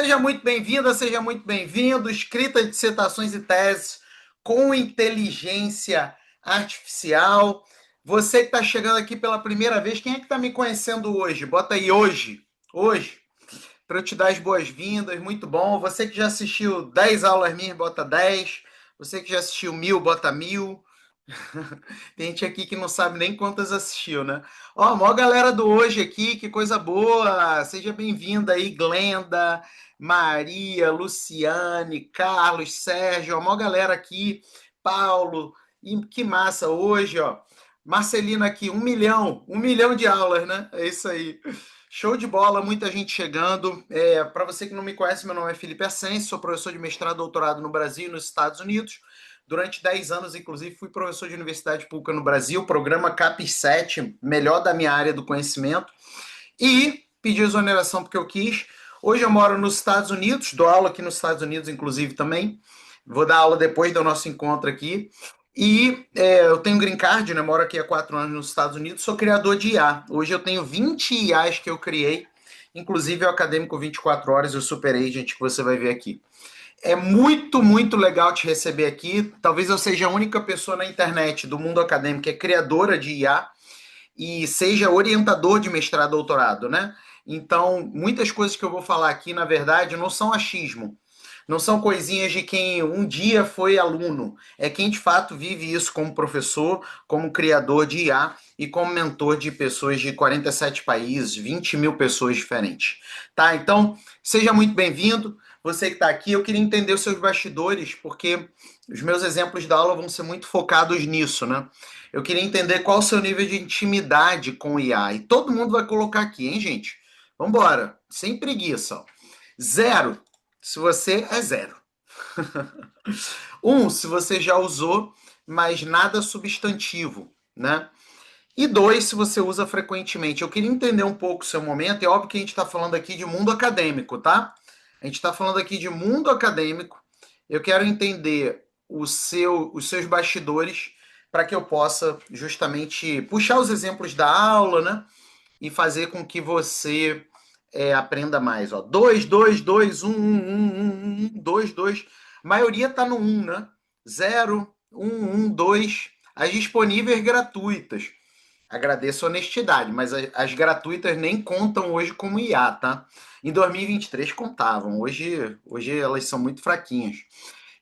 Seja muito bem-vinda, seja muito bem-vindo. Escrita de dissertações e teses com inteligência artificial. Você que está chegando aqui pela primeira vez, quem é que está me conhecendo hoje? Bota aí hoje, para eu te dar as boas-vindas. Muito bom. Você que já assistiu 10 aulas minhas, bota 10. Você que já assistiu 1000, bota 1000. Tem gente aqui que não sabe nem quantas assistiu, né? Ó, a maior galera do hoje aqui, que coisa boa! Seja bem-vinda aí, Glenda, Maria, Luciane, Carlos, Sérgio, a maior galera aqui, Paulo, e que massa hoje, ó. Marcelina aqui, 1 milhão de aulas, né? É isso aí. Show de bola, muita gente chegando. Para você que não me conhece, meu nome é Felipe Ascensi, sou professor de mestrado e doutorado no Brasil e nos Estados Unidos. Durante 10 anos, inclusive, fui professor de universidade pública no Brasil, programa CAPES 7, melhor da minha área do conhecimento, e pedi exoneração porque eu quis. Hoje eu moro nos Estados Unidos, dou aula aqui nos Estados Unidos, inclusive, também. Vou dar aula depois do nosso encontro aqui. E eu tenho green card, né? Moro aqui há 4 anos nos Estados Unidos, sou criador de IA. Hoje eu tenho 20 IAs que eu criei, inclusive o Acadêmico 24 Horas e o Super Agent que você vai ver aqui. É muito, muito legal te receber aqui. Talvez eu seja a única pessoa na internet do mundo acadêmico que é criadora de IA e seja orientador de mestrado e doutorado, né? Então, muitas coisas que eu vou falar aqui, na verdade, não são achismo. Não são coisinhas de quem um dia foi aluno. É quem de fato vive isso como professor, como criador de IA e como mentor de pessoas de 47 países, 20 mil pessoas diferentes. Tá? Então, seja muito bem-vindo. Você que está aqui, eu queria entender os seus bastidores, porque os meus exemplos da aula vão ser muito focados nisso, né? Eu queria entender qual o seu nível de intimidade com o IA. E todo mundo vai colocar aqui, hein, gente? Vamos embora, sem preguiça. Ó. Zero, se você é zero. Se você já usou, mas nada substantivo, né? E dois, se você usa frequentemente. Eu queria entender um pouco o seu momento. É óbvio que a gente está falando aqui de mundo acadêmico, tá? A gente está falando aqui de mundo acadêmico. Eu quero entender os seus bastidores para que eu possa justamente puxar os exemplos da aula, né? E fazer com que você aprenda mais. Ó. 2, 2, 2, 1, 1, 1, 1, 2, 2. A maioria está no 1, né? 0, 1, 1, 2. As disponíveis gratuitas. Agradeço a honestidade, mas as gratuitas nem contam hoje como IA, tá? Em 2023 contavam, hoje elas são muito fraquinhas.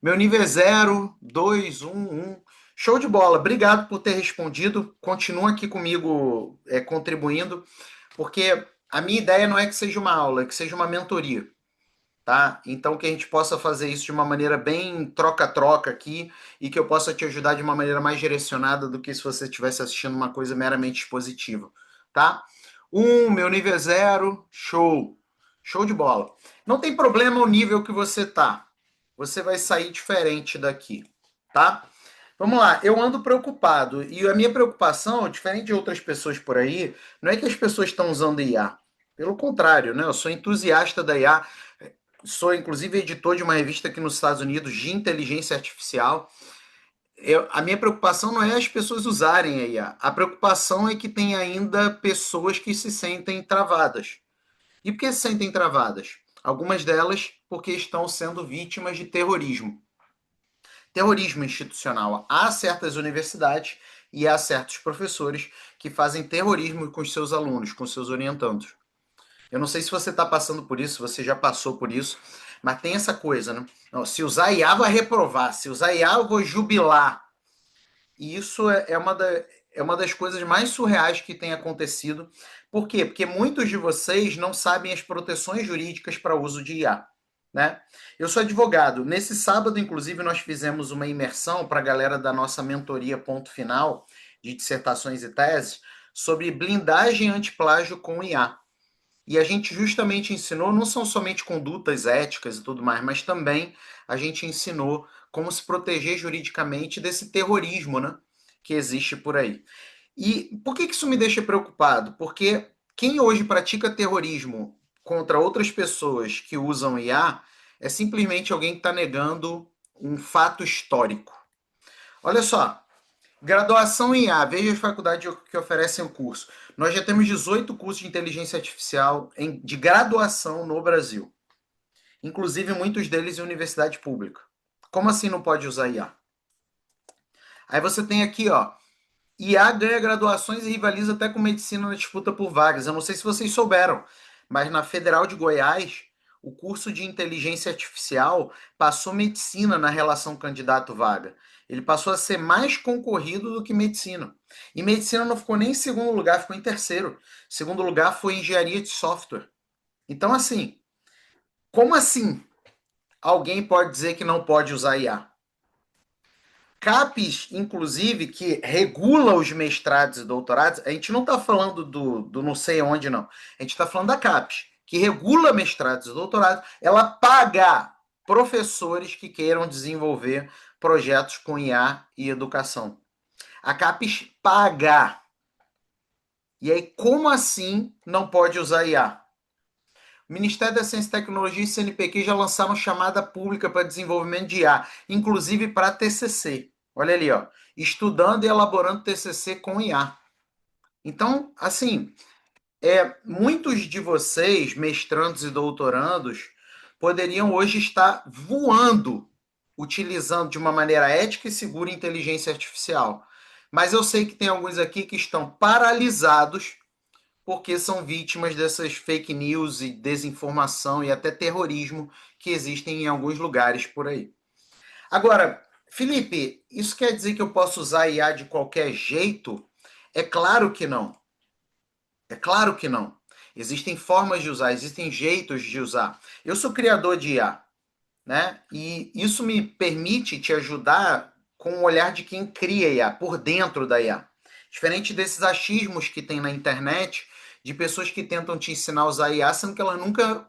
Meu nível é 0, 2, 1, 1. Show de bola, obrigado por ter respondido. Continua aqui comigo contribuindo, porque a minha ideia não é que seja uma aula, é que seja uma mentoria, tá? Então que a gente possa fazer isso de uma maneira bem troca-troca aqui e que eu possa te ajudar de uma maneira mais direcionada do que se você estivesse assistindo uma coisa meramente expositiva, tá? Meu nível é 0, show. Show de bola. Não tem problema o nível que você tá. Você vai sair diferente daqui, tá? Vamos lá, eu ando preocupado e a minha preocupação, diferente de outras pessoas por aí, não é que as pessoas estão usando IA. Pelo contrário, né? Eu sou entusiasta da IA, sou inclusive editor de uma revista aqui nos Estados Unidos de inteligência artificial. A minha preocupação não é as pessoas usarem a IA, a preocupação é que tem ainda pessoas que se sentem travadas. E por que se sentem travadas? Algumas delas porque estão sendo vítimas de terrorismo. Terrorismo institucional. Há certas universidades e há certos professores que fazem terrorismo com os seus alunos, com os seus orientandos. Eu não sei se você está passando por isso, se você já passou por isso, mas tem essa coisa, né? Não, se usar IA, vai reprovar. Se usar IA, eu vou jubilar. E isso é uma das coisas mais surreais que tem acontecido. Por quê? Porque muitos de vocês não sabem as proteções jurídicas para uso de IA. Né? Eu sou advogado. Nesse sábado, inclusive, nós fizemos uma imersão para a galera da nossa mentoria Ponto Final de dissertações e teses sobre blindagem antiplágio com IA. E a gente justamente ensinou, não são somente condutas éticas e tudo mais, mas também a gente ensinou como se proteger juridicamente desse terrorismo, né, que existe por aí. E por que isso me deixa preocupado? Porque quem hoje pratica terrorismo contra outras pessoas que usam IA é simplesmente alguém que está negando um fato histórico. Olha só, graduação em IA, veja as faculdades que oferecem o curso. Nós já temos 18 cursos de inteligência artificial de graduação no Brasil. inclusive muitos deles em universidade pública. Como assim não pode usar IA? Aí você tem aqui, ó, IA ganha graduações e rivaliza até com medicina na disputa por vagas. Eu não sei se vocês souberam, mas na Federal de Goiás, o curso de inteligência artificial passou medicina na relação candidato-vaga. Ele passou a ser mais concorrido do que medicina. E medicina não ficou nem em segundo lugar, ficou em terceiro. Segundo lugar foi engenharia de software. Então, assim, como assim alguém pode dizer que não pode usar IA? CAPES, inclusive, que regula os mestrados e doutorados, a gente não está falando do não sei onde, não. A gente está falando da CAPES, que regula mestrados e doutorados, ela paga professores que queiram desenvolver projetos com IA e educação. A CAPES paga. E aí, como assim não pode usar IA? O Ministério da Ciência e Tecnologia e CNPq já lançaram chamada pública para desenvolvimento de IA, inclusive para TCC. Olha ali, ó, estudando e elaborando TCC com IA. Então, assim, muitos de vocês, mestrandos e doutorandos, poderiam hoje estar voando, utilizando de uma maneira ética e segura a inteligência artificial. Mas eu sei que tem alguns aqui que estão paralisados porque são vítimas dessas fake news e desinformação e até terrorismo que existem em alguns lugares por aí. Agora, Felipe, isso quer dizer que eu posso usar IA de qualquer jeito? É claro que não. É claro que não. Existem formas de usar, existem jeitos de usar. Eu sou criador de IA, né? E isso me permite te ajudar com o olhar de quem cria IA, por dentro da IA. Diferente desses achismos que tem na internet de pessoas que tentam te ensinar a usar IA, sendo que elas nunca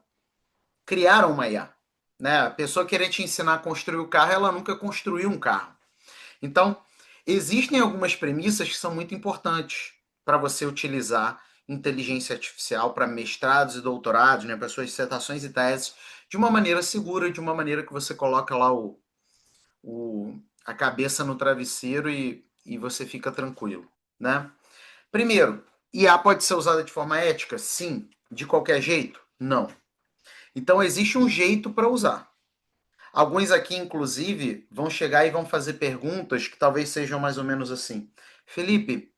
criaram uma IA. Né? A pessoa querer te ensinar a construir o carro, ela nunca construiu um carro. Então, existem algumas premissas que são muito importantes para você utilizar inteligência artificial para mestrados e doutorados, né, para suas dissertações e teses, de uma maneira segura, de uma maneira que você coloca lá a cabeça no travesseiro e você fica tranquilo. Né? Primeiro, IA pode ser usada de forma ética? Sim. De qualquer jeito? Não. Então, existe um jeito para usar. Alguns aqui, inclusive, vão chegar e vão fazer perguntas que talvez sejam mais ou menos assim. Felipe,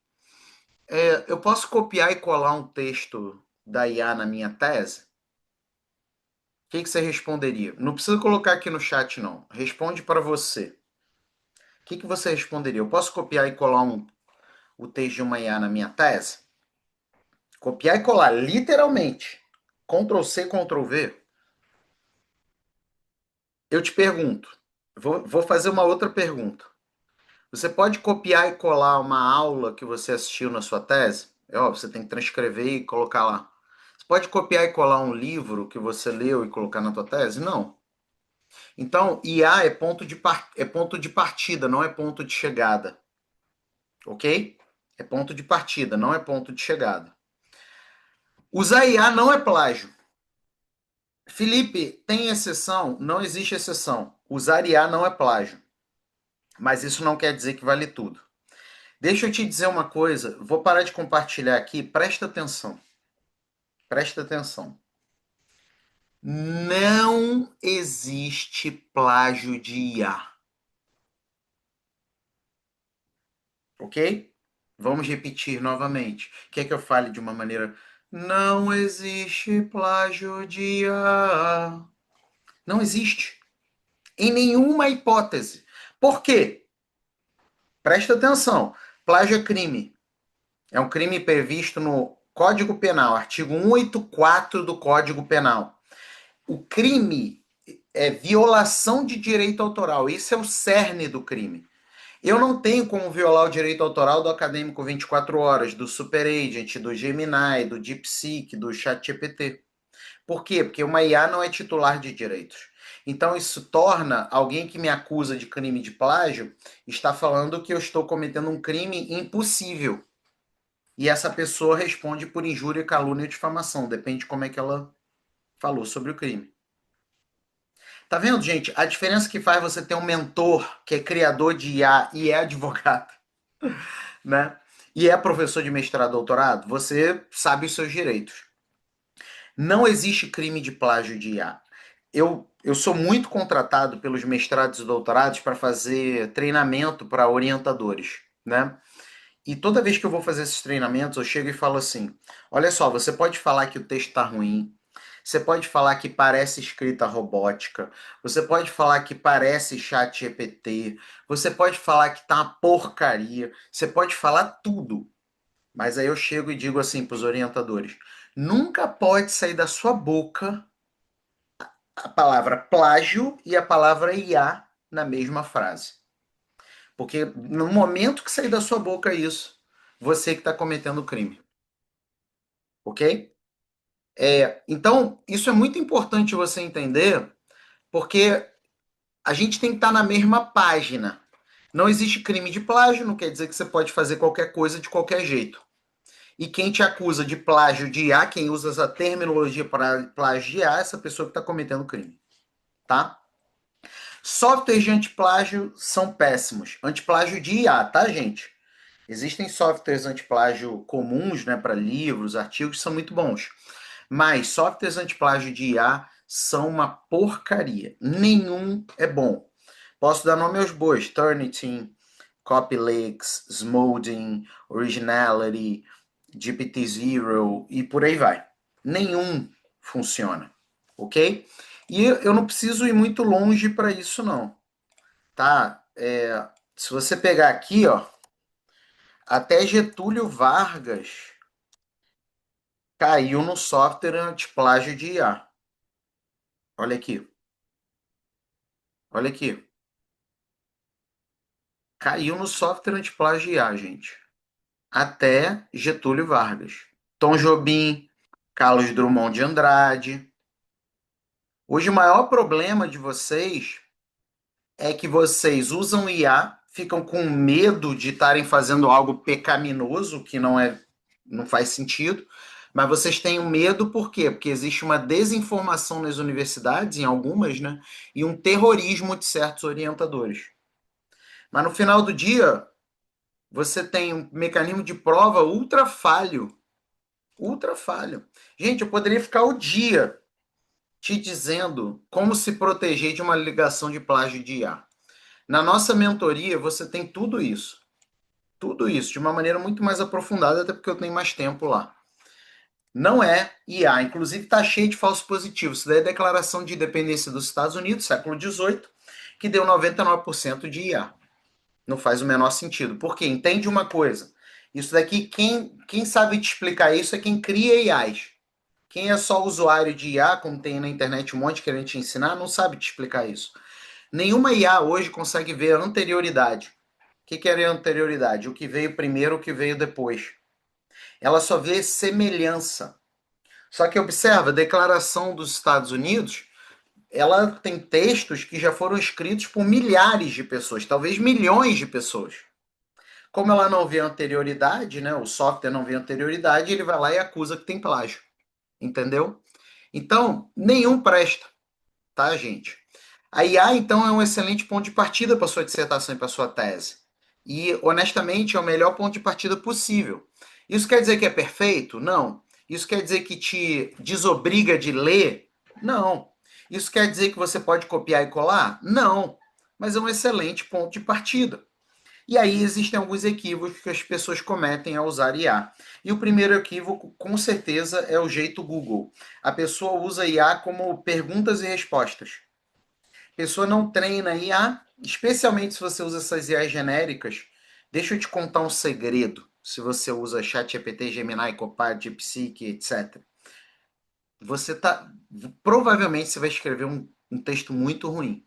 eu posso copiar e colar um texto da IA na minha tese? O que você responderia? Não precisa colocar aqui no chat, não. Responde para você. O que você responderia? Eu posso copiar e colar o texto de uma IA na minha tese? Copiar e colar, literalmente. Ctrl C, Ctrl V. Eu te pergunto, vou fazer uma outra pergunta. Você pode copiar e colar uma aula que você assistiu na sua tese? Você tem que transcrever e colocar lá. Você pode copiar e colar um livro que você leu e colocar na tua tese? Não. Então, IA é ponto de partida, não é ponto de chegada. Ok? É ponto de partida, não é ponto de chegada. Usar IA não é plágio. Felipe, tem exceção? Não existe exceção. Usar IA não é plágio. Mas isso não quer dizer que vale tudo. Deixa eu te dizer uma coisa, vou parar de compartilhar aqui, presta atenção. Presta atenção. Não existe plágio de IA. Ok? Vamos repetir novamente. Quer que eu fale de uma maneira? Não existe plágio de IA. Não existe. Em nenhuma hipótese. Por quê? Presta atenção. Plágio é crime. É um crime previsto no Código Penal, artigo 184 do Código Penal. O crime é violação de direito autoral. Isso é o cerne do crime. Eu não tenho como violar o direito autoral do Acadêmico 24 Horas, do SuperAgent, do Gemini, do DeepSeek, do ChatGPT. Por quê? Porque uma IA não é titular de direitos. Então isso torna alguém que me acusa de crime de plágio está falando que eu estou cometendo um crime impossível. E essa pessoa responde por injúria, calúnia e difamação. Depende de como é que ela falou sobre o crime. Tá vendo, gente? A diferença que faz você ter um mentor que é criador de IA e é advogado, né? E é professor de mestrado, doutorado, você sabe os seus direitos. Não existe crime de plágio de IA. eu sou muito contratado pelos mestrados e doutorados para fazer treinamento para orientadores, né? E toda vez que eu vou fazer esses treinamentos, eu chego e falo assim: olha só, você pode falar que o texto está ruim, você pode falar que parece escrita robótica, você pode falar que parece chat GPT, você pode falar que tá uma porcaria, você pode falar tudo. Mas aí eu chego e digo assim para os orientadores: nunca pode sair da sua boca a palavra plágio e a palavra IA na mesma frase. Porque no momento que sair da sua boca isso, você que está cometendo crime. Ok? Então, isso é muito importante você entender, porque a gente tem que estar na mesma página. Não existe crime de plágio, não quer dizer que você pode fazer qualquer coisa de qualquer jeito. E quem te acusa de plágio de IA, quem usa essa terminologia para plágio de IA, é essa pessoa que está cometendo crime. Tá? Softwares de antiplágio são péssimos. Antiplágio de IA, tá, gente? Existem softwares antiplágio comuns, né, para livros, artigos, que são muito bons. Mas softwares antiplágio de IA são uma porcaria. Nenhum é bom. Posso dar nome aos bois: Turnitin, Copylix, Smoothing, Originality, GPT-Zero e por aí vai. Nenhum funciona, ok? E eu não preciso ir muito longe para isso, não. Tá? Se você pegar aqui, ó, até Getúlio Vargas caiu no software antiplágio de IA. Olha aqui, olha aqui. Caiu no software antiplágio de IA, gente. Até Getúlio Vargas. Tom Jobim, Carlos Drummond de Andrade. Hoje o maior problema de vocês é que vocês usam IA, ficam com medo de estarem fazendo algo pecaminoso, que não faz sentido, mas vocês têm um medo por quê? Porque existe uma desinformação nas universidades, em algumas, né? E um terrorismo de certos orientadores. Mas no final do dia, você tem um mecanismo de prova ultra falho. Ultra falho. Gente, eu poderia ficar o dia te dizendo como se proteger de uma ligação de plágio de IA. Na nossa mentoria, você tem tudo isso. Tudo isso, de uma maneira muito mais aprofundada, até porque eu tenho mais tempo lá. Não é IA, inclusive está cheio de falsos positivos. Isso daí é a Declaração de Independência dos Estados Unidos, século XVIII, que deu 99% de IA. Não faz o menor sentido. Porque entende uma coisa: isso daqui, quem sabe te explicar isso é quem cria IAs. Quem é só usuário de IA, como tem na internet um monte querendo te ensinar, não sabe te explicar isso. Nenhuma IA hoje consegue ver a anterioridade. O que é a anterioridade? O que veio primeiro, o que veio depois. Ela só vê semelhança. Só que observa, a Declaração dos Estados Unidos, ela tem textos que já foram escritos por milhares de pessoas, talvez milhões de pessoas. Como ela não vê anterioridade, né, o software não vê anterioridade, ele vai lá e acusa que tem plágio. Entendeu? Então, nenhum presta, tá, gente? A IA, então, é um excelente ponto de partida para sua dissertação e para sua tese. E, honestamente, é o melhor ponto de partida possível. Isso quer dizer que é perfeito? Não. Isso quer dizer que te desobriga de ler? Não. Isso quer dizer que você pode copiar e colar? Não. Mas é um excelente ponto de partida. E aí existem alguns equívocos que as pessoas cometem ao usar IA. E o primeiro equívoco, com certeza, é o jeito Google. A pessoa usa IA como perguntas e respostas. A pessoa não treina IA, especialmente se você usa essas IAs genéricas. Deixa eu te contar um segredo. Se você usa ChatGPT, Gemini, Copilot, DeepSeek, etc. Você tá, provavelmente você vai escrever um texto muito ruim,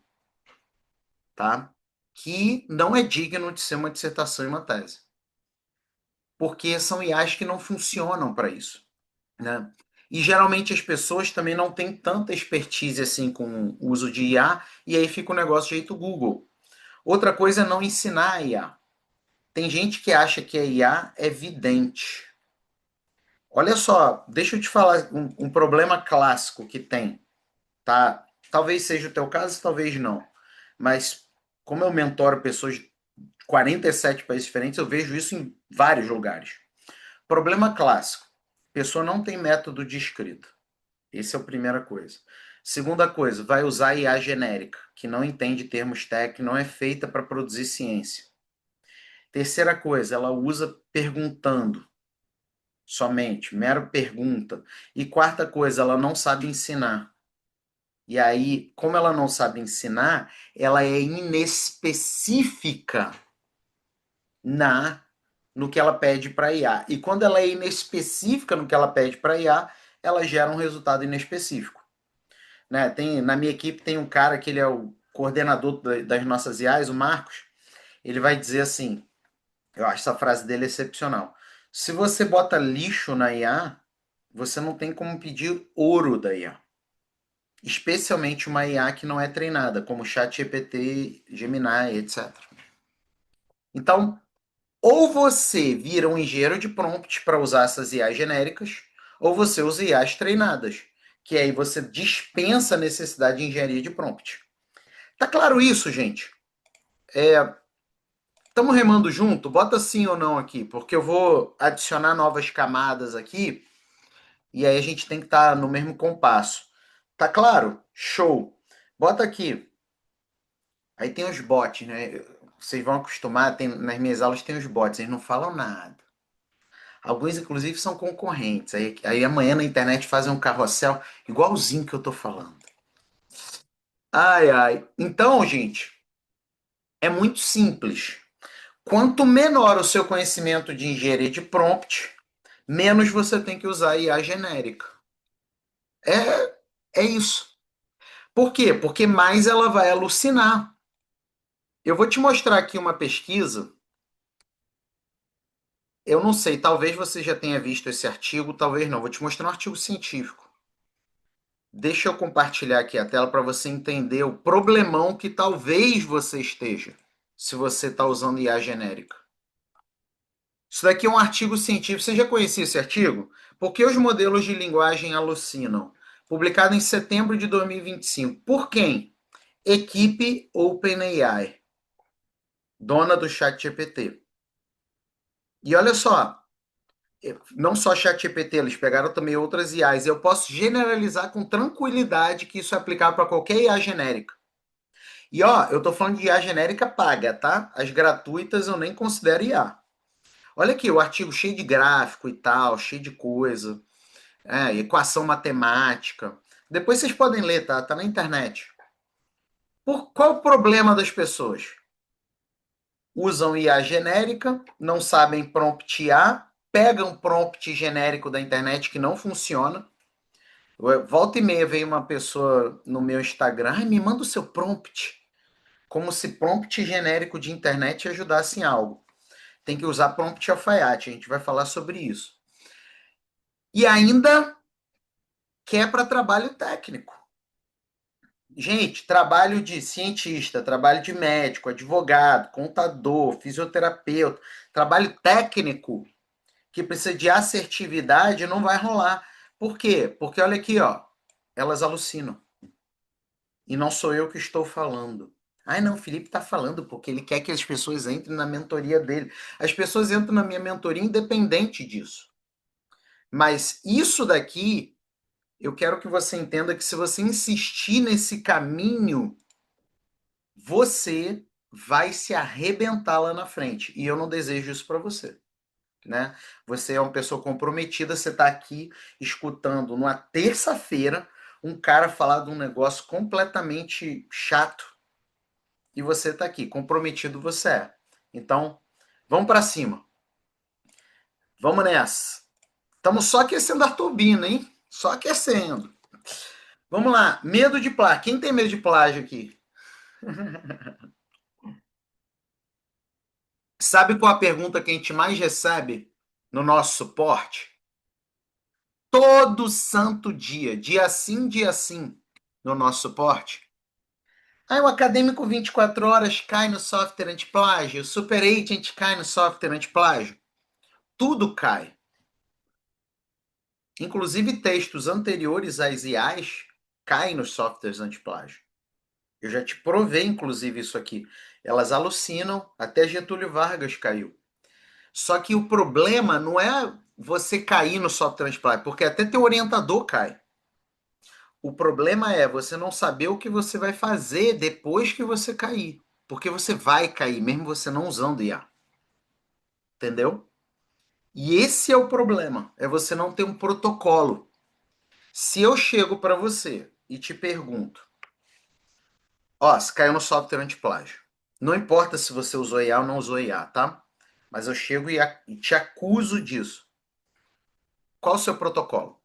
tá? Que não é digno de ser uma dissertação e uma tese. Porque são IAs que não funcionam para isso, né? E geralmente as pessoas também não têm tanta expertise assim com o uso de IA, e aí fica o negócio de jeito Google. Outra coisa é não ensinar a IA. Tem gente que acha que a IA é vidente. Olha só, deixa eu te falar um problema clássico que tem, tá? Talvez seja o teu caso, talvez não. Mas como eu mentoro pessoas de 47 países diferentes, eu vejo isso em vários lugares. Problema clássico: a pessoa não tem método de escrita. Essa é a primeira coisa. Segunda coisa, vai usar IA genérica, que não entende termos técnicos, não é feita para produzir ciência. Terceira coisa, ela usa perguntando somente, mero pergunta. E quarta coisa, ela não sabe ensinar. E aí, como ela não sabe ensinar, ela é inespecífica na no que ela pede para IA. E quando ela é inespecífica no que ela pede para IA, ela gera um resultado inespecífico. Né? Na minha equipe tem um cara que ele é o coordenador das nossas IAs, o Marcos. Ele vai dizer assim, eu acho essa frase dele excepcional. Se você bota lixo na IA, você não tem como pedir ouro da IA. Especialmente uma IA que não é treinada, como ChatGPT, Gemini, etc. Então, ou você vira um engenheiro de prompt para usar essas IAs genéricas, ou você usa IAs treinadas, que aí você dispensa a necessidade de engenharia de prompt. Tá claro isso, gente? Estamos remando junto? Bota sim ou não aqui, porque eu vou adicionar novas camadas aqui e aí a gente tem que estar no mesmo compasso. Tá claro? Show. Bota aqui. Aí tem os bots, né? Vocês vão acostumar, nas minhas aulas tem os bots, eles não falam nada. Alguns, inclusive, são concorrentes. Aí amanhã na internet fazem um carrossel igualzinho que eu tô falando. Ai, ai. Então, gente, é muito simples. Quanto menor o seu conhecimento de engenharia de prompt, menos você tem que usar IA genérica. É isso. Por quê? Porque mais ela vai alucinar. Eu vou te mostrar aqui uma pesquisa. Eu não sei, talvez você já tenha visto esse artigo, talvez não. Vou te mostrar um artigo científico. Deixa eu compartilhar aqui a tela para você entender o problemão que talvez você esteja, se você está usando IA genérica. Isso daqui é um artigo científico. Você já conhecia esse artigo? Por que os modelos de linguagem alucinam? Publicado em setembro de 2025. Por quem? Equipe OpenAI, dona do ChatGPT. E olha só, não só ChatGPT, eles pegaram também outras IAs. Eu posso generalizar com tranquilidade que isso é aplicável para qualquer IA genérica. E ó, eu tô falando de IA genérica paga, tá? As gratuitas eu nem considero IA. Olha aqui, o artigo cheio de gráfico e tal, cheio de coisa. Equação matemática. Depois vocês podem ler, tá? Tá na internet. Qual o problema das pessoas? Usam IA genérica, não sabem promptear, pegam prompt genérico da internet que não funciona. Volta e meia veio uma pessoa no meu Instagram, ai, me manda o seu prompt. Como se prompt genérico de internet ajudasse em algo. Tem que usar prompt alfaiate, a gente vai falar sobre isso. E ainda quer para trabalho técnico. Gente, trabalho de cientista, trabalho de médico, advogado, contador, fisioterapeuta, trabalho técnico que precisa de assertividade não vai rolar. Por quê? Porque olha aqui, ó, elas alucinam. E não sou eu que estou falando. Ai, não, o Felipe está falando porque ele quer que as pessoas entrem na mentoria dele. As pessoas entram na minha mentoria independente disso. Mas isso daqui, eu quero que você entenda que se você insistir nesse caminho, você vai se arrebentar lá na frente. E eu não desejo isso para você. Né? Você é uma pessoa comprometida, você está aqui escutando numa terça-feira um cara falar de um negócio completamente chato e você está aqui, comprometido você é. Então, vamos para cima. Vamos nessa. Estamos só aquecendo a turbina, hein? Só aquecendo. Vamos lá. Medo de plágio. Quem tem medo de plágio aqui? Sabe qual a pergunta que a gente mais recebe no nosso suporte? Todo santo dia, dia sim, no nosso suporte. Aí o acadêmico 24 horas cai no software anti-plágio, o Super Agent cai no software anti-plágio. Tudo cai. Inclusive textos anteriores às IAs caem nos softwares anti-plágio. Eu já te provei, inclusive, isso aqui. Elas alucinam, até Getúlio Vargas caiu. Só que o problema não é você cair no software anti-plágio, porque até teu orientador cai. O problema é você não saber o que você vai fazer depois que você cair. Porque você vai cair, mesmo você não usando IA. Entendeu? E esse é o problema, é você não ter um protocolo. Se eu chego para você e te pergunto, ó, se caiu no software anti-plágio. Não importa se você usou IA ou não usou IA, tá? Mas eu chego e te acuso disso. Qual o seu protocolo?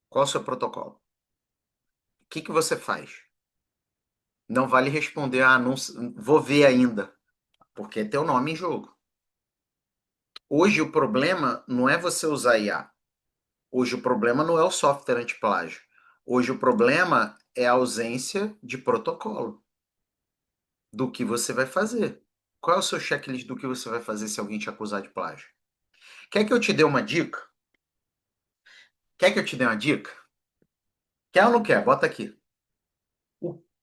Qual o seu protocolo? O que que você faz? Não vale responder, ah, não, vou ver ainda, porque é teu nome em jogo. Hoje o problema não é você usar IA. Hoje o problema não é o software anti-plágio. Hoje o problema é a ausência de protocolo do que você vai fazer. Qual é o seu checklist do que você vai fazer se alguém te acusar de plágio? Quer que eu te dê uma dica? Quer que eu te dê uma dica? Quer ou não quer? Bota aqui.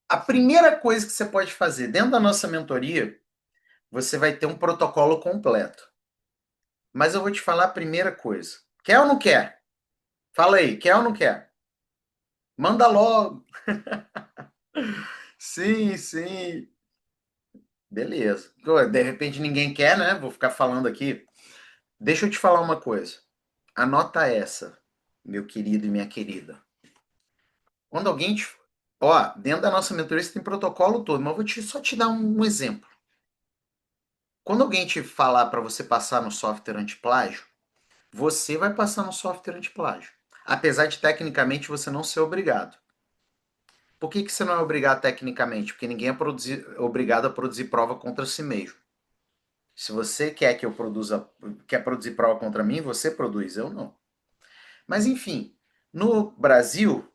A primeira coisa que você pode fazer dentro da nossa mentoria, você vai ter um protocolo completo. Mas eu vou te falar a primeira coisa. Quer ou não quer? Fala aí, quer ou não quer? Manda logo. Sim, sim. Beleza. De repente ninguém quer, né? Vou ficar falando aqui. Deixa eu te falar uma coisa. Anota essa, meu querido e minha querida. Quando alguém te. Ó, dentro da nossa mentoria você tem protocolo todo, mas eu vou só te dar um exemplo. Quando alguém te falar para você passar no software antiplágio, você vai passar no software antiplágio. Apesar de tecnicamente você não ser obrigado. Por que você não é obrigado tecnicamente? Porque ninguém é obrigado a produzir prova contra si mesmo. Se você quer que eu produza, quer produzir prova contra mim, você produz, eu não. Mas enfim, no Brasil,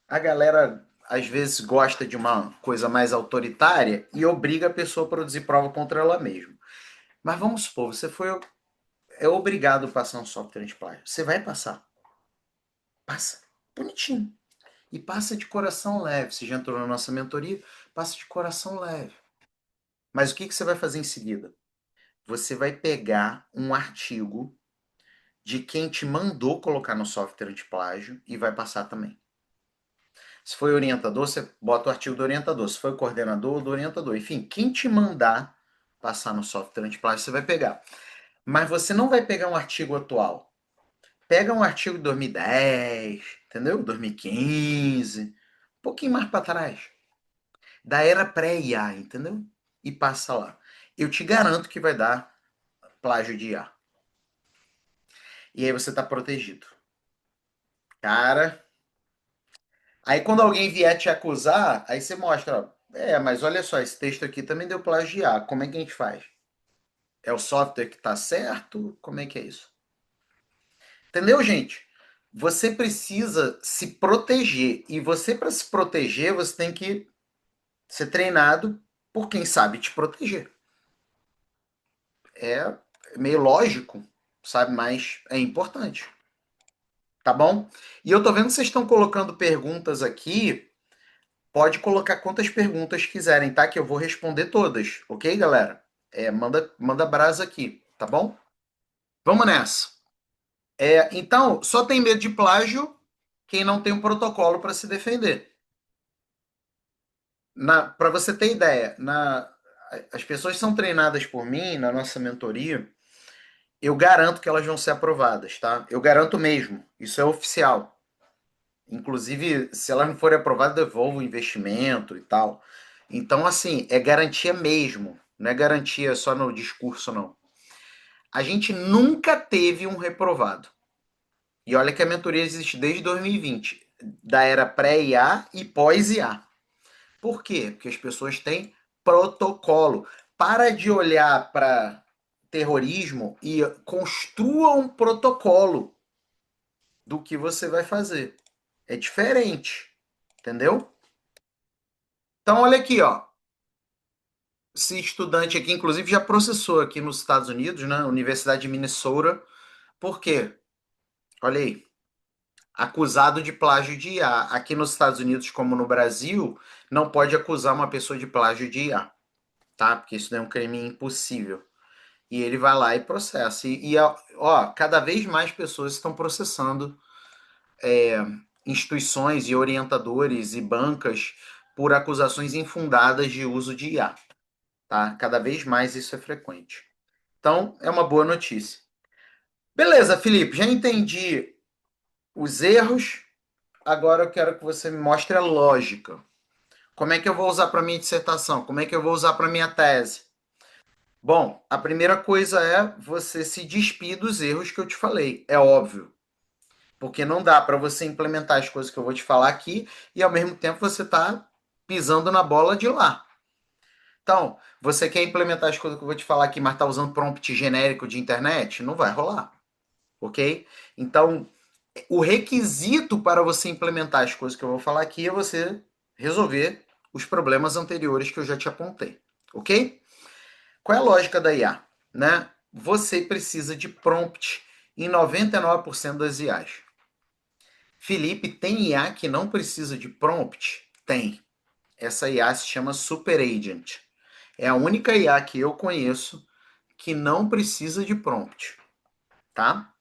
a galera às vezes gosta de uma coisa mais autoritária e obriga a pessoa a produzir prova contra ela mesma. Mas vamos supor, você foi é obrigado a passar um software de plágio. Você vai passar. Passa. Bonitinho. E passa de coração leve. Você já entrou na nossa mentoria, passa de coração leve. Mas o que você vai fazer em seguida? Você vai pegar um artigo de quem te mandou colocar no software antiplágio e vai passar também. Se foi orientador, você bota o artigo do orientador. Se foi coordenador, do orientador. Enfim, quem te mandar passar no software antiplágio, você vai pegar. Mas você não vai pegar um artigo atual. Pega um artigo de 2010, entendeu? 2015, um pouquinho mais para trás. Da era pré-IA, entendeu? E passa lá. Eu te garanto que vai dar plágio de IA. E aí você está protegido. Cara, aí quando alguém vier te acusar, aí você mostra, ó, mas olha só, esse texto aqui também deu plagiar. Como é que a gente faz? É o software que tá certo? Como é que é isso? Entendeu, gente? Você precisa se proteger. E você, para se proteger, você tem que ser treinado por quem sabe te proteger. É meio lógico, sabe? Mas é importante. Tá bom? E eu tô vendo que vocês estão colocando perguntas aqui. Pode colocar quantas perguntas quiserem, tá? Que eu vou responder todas, ok, galera? Manda brasa aqui, tá bom? Vamos nessa. Então, só tem medo de plágio quem não tem um protocolo para se defender. Para você ter ideia, as pessoas são treinadas por mim na nossa mentoria. Eu garanto que elas vão ser aprovadas, tá? Eu garanto mesmo. Isso é oficial. Inclusive, se elas não forem aprovadas, devolvo o investimento e tal. Então, assim, é garantia mesmo. Não é garantia só no discurso, não. A gente nunca teve um reprovado. E olha que a mentoria existe desde 2020, da era pré-IA e pós-IA. Por quê? Porque as pessoas têm protocolo. Para de olhar para terrorismo e construa um protocolo do que você vai fazer. É diferente, entendeu? Então, olha aqui, ó. Esse estudante aqui, inclusive, já processou aqui nos Estados Unidos, né? Universidade de Minnesota. Por quê? Olha aí. Acusado de plágio de IA. Aqui nos Estados Unidos, como no Brasil, não pode acusar uma pessoa de plágio de IA, tá? Porque isso não é um crime impossível. E ele vai lá e processa. Ó, cada vez mais pessoas estão processando instituições e orientadores e bancas por acusações infundadas de uso de IA. Tá? Cada vez mais isso é frequente. Então, é uma boa notícia. Beleza, Felipe, já entendi os erros. Agora eu quero que você me mostre a lógica. Como é que eu vou usar para minha dissertação? Como é que eu vou usar para minha tese? Bom, a primeira coisa é você se despir dos erros que eu te falei. É óbvio. Porque não dá para você implementar as coisas que eu vou te falar aqui e ao mesmo tempo você está pisando na bola de lá. Então, você quer implementar as coisas que eu vou te falar aqui, mas está usando prompt genérico de internet? Não vai rolar. Ok? Então, o requisito para você implementar as coisas que eu vou falar aqui é você resolver os problemas anteriores que eu já te apontei. Ok? Qual é a lógica da IA? Né? Você precisa de prompt em 99% das IAs. Felipe, tem IA que não precisa de prompt? Tem. Essa IA se chama Super Agent. É a única IA que eu conheço que não precisa de prompt, tá?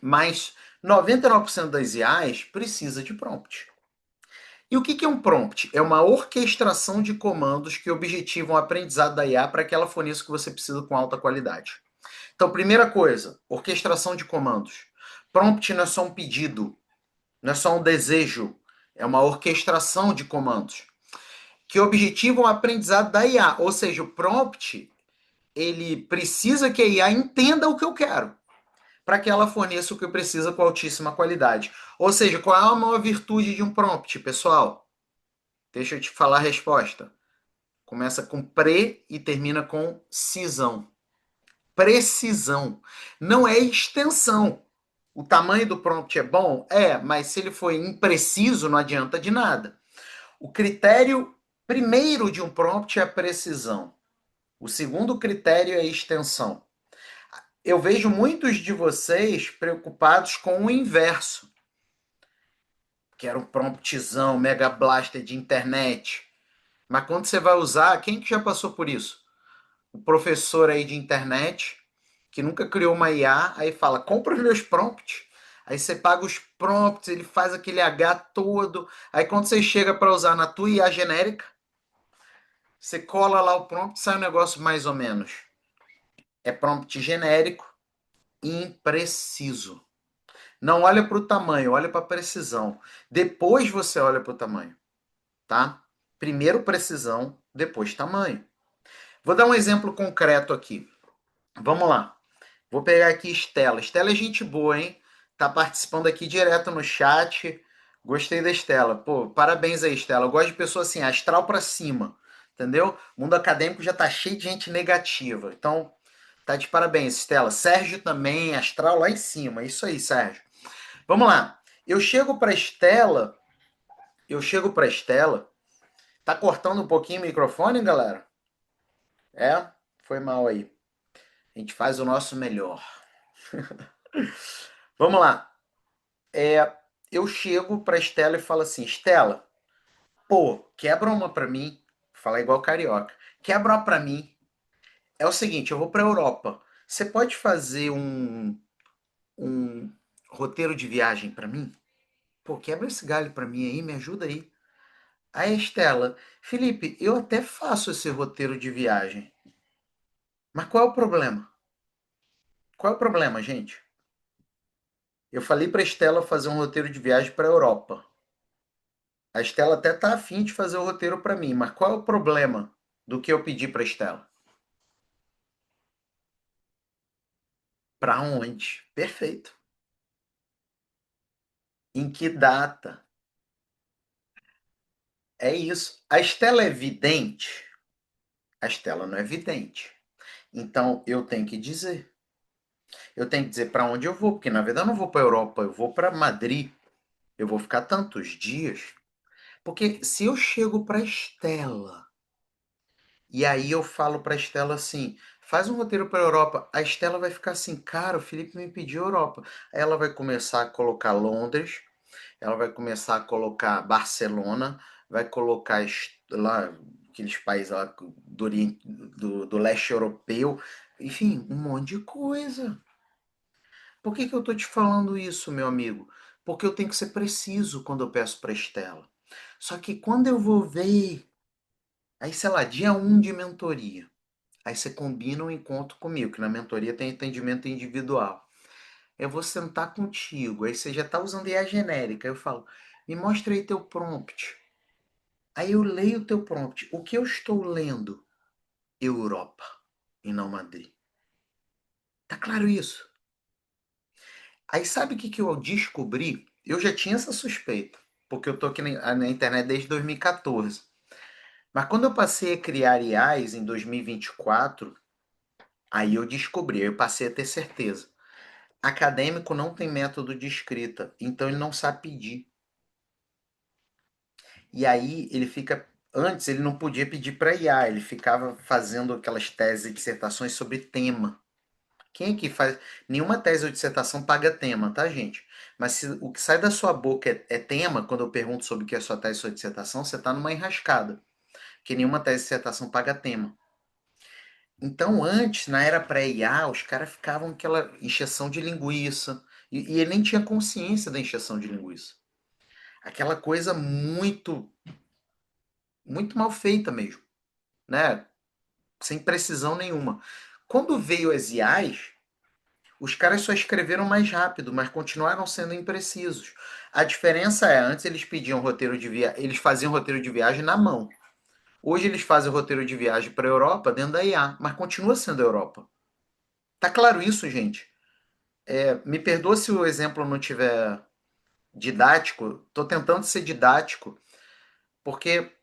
Mas 99% das IAs precisa de prompt. E o que é um prompt? É uma orquestração de comandos que objetivam o aprendizado da IA para que ela forneça o que você precisa com alta qualidade. Então, primeira coisa, orquestração de comandos. Prompt não é só um pedido, não é só um desejo, é uma orquestração de comandos que objetivam o aprendizado da IA. Ou seja, o prompt, ele precisa que a IA entenda o que eu quero, para que ela forneça o que precisa com altíssima qualidade. Ou seja, qual é a maior virtude de um prompt, pessoal? Deixa eu te falar a resposta. Começa com pre e termina com cisão. Precisão. Não é extensão. O tamanho do prompt é bom? É, mas se ele for impreciso, não adianta de nada. O critério primeiro de um prompt é a precisão. O segundo critério é a extensão. Eu vejo muitos de vocês preocupados com o inverso. Quero um promptzão, mega blaster de internet. Mas quando você vai usar, quem que já passou por isso? O professor aí de internet, que nunca criou uma IA, aí fala, compra os meus prompts. Aí você paga os prompts, ele faz aquele H todo. Aí quando você chega para usar na tua IA genérica, você cola lá o prompt e sai um negócio mais ou menos. É prompt genérico e impreciso. Não olha para o tamanho, olha para a precisão. Depois você olha para o tamanho, tá? Primeiro precisão, depois tamanho. Vou dar um exemplo concreto aqui. Vamos lá. Vou pegar aqui Estela. Estela é gente boa, hein? Tá participando aqui direto no chat. Gostei da Estela. Pô, parabéns aí, Estela. Eu gosto de pessoa assim, astral para cima. Entendeu? O mundo acadêmico já tá cheio de gente negativa. Então, tá de parabéns, Estela. Sérgio também, astral lá em cima. Isso aí, Sérgio. Vamos lá. Eu chego para Estela. Tá cortando um pouquinho o microfone, galera? É? Foi mal aí. A gente faz o nosso melhor. Vamos lá. Eu chego para Estela e falo assim: Estela, pô, quebra uma para mim. Falar igual carioca. Quebra uma para mim. É o seguinte, eu vou para Europa. Você pode fazer um roteiro de viagem para mim? Pô, quebra esse galho para mim aí, me ajuda aí. Aí, Estela, Felipe, eu até faço esse roteiro de viagem. Mas qual é o problema? Qual é o problema, gente? Eu falei para Estela fazer um roteiro de viagem para a Europa. A Estela até tá afim de fazer o roteiro para mim, mas qual é o problema do que eu pedi para Estela? Para onde? Perfeito. Em que data? É isso. A Estela é vidente? A Estela não é vidente. Então eu tenho que dizer. Eu tenho que dizer para onde eu vou, porque na verdade eu não vou para a Europa, eu vou para Madrid. Eu vou ficar tantos dias. Porque se eu chego para Estela e aí eu falo para Estela assim, faz um roteiro para a Europa, a Estela vai ficar assim, cara, o Felipe me pediu Europa. Aí ela vai começar a colocar Londres, ela vai começar a colocar Barcelona, vai colocar lá aqueles países lá do leste europeu, enfim, um monte de coisa. Por que eu estou te falando isso, meu amigo? Porque eu tenho que ser preciso quando eu peço para Estela. Só que quando eu vou ver, aí sei lá, dia um de mentoria. Aí você combina um encontro comigo, que na mentoria tem atendimento individual. Eu vou sentar contigo, aí você já está usando IA genérica. Eu falo, me mostra aí teu prompt. Aí eu leio o teu prompt. O que eu estou lendo? Europa e não Madrid. Tá claro isso? Aí sabe o que que eu descobri? Eu já tinha essa suspeita, porque eu tô aqui na internet desde 2014. Mas quando eu passei a criar IAs em 2024, aí eu descobri, eu passei a ter certeza. Acadêmico não tem método de escrita, então ele não sabe pedir. E aí ele fica. Antes ele não podia pedir para IA, ele ficava fazendo aquelas teses e dissertações sobre tema. Quem é que faz? Nenhuma tese ou dissertação paga tema, tá, gente? Mas se o que sai da sua boca é tema, quando eu pergunto sobre o que é sua tese ou sua dissertação, você está numa enrascada. Porque nenhuma tese ou dissertação paga tema. Então, antes, na era pré-IA, os caras ficavam com aquela encheção de linguiça. E ele nem tinha consciência da encheção de linguiça. Aquela coisa muito, muito mal feita mesmo, né? Sem precisão nenhuma. Quando veio as IAs, os caras só escreveram mais rápido, mas continuaram sendo imprecisos. A diferença é, antes eles pediam roteiro de viagem, eles faziam roteiro de viagem na mão. Hoje eles fazem roteiro de viagem para a Europa dentro da IA, mas continua sendo a Europa. Tá claro isso, gente? Me perdoa se o exemplo não tiver didático. Estou tentando ser didático, porque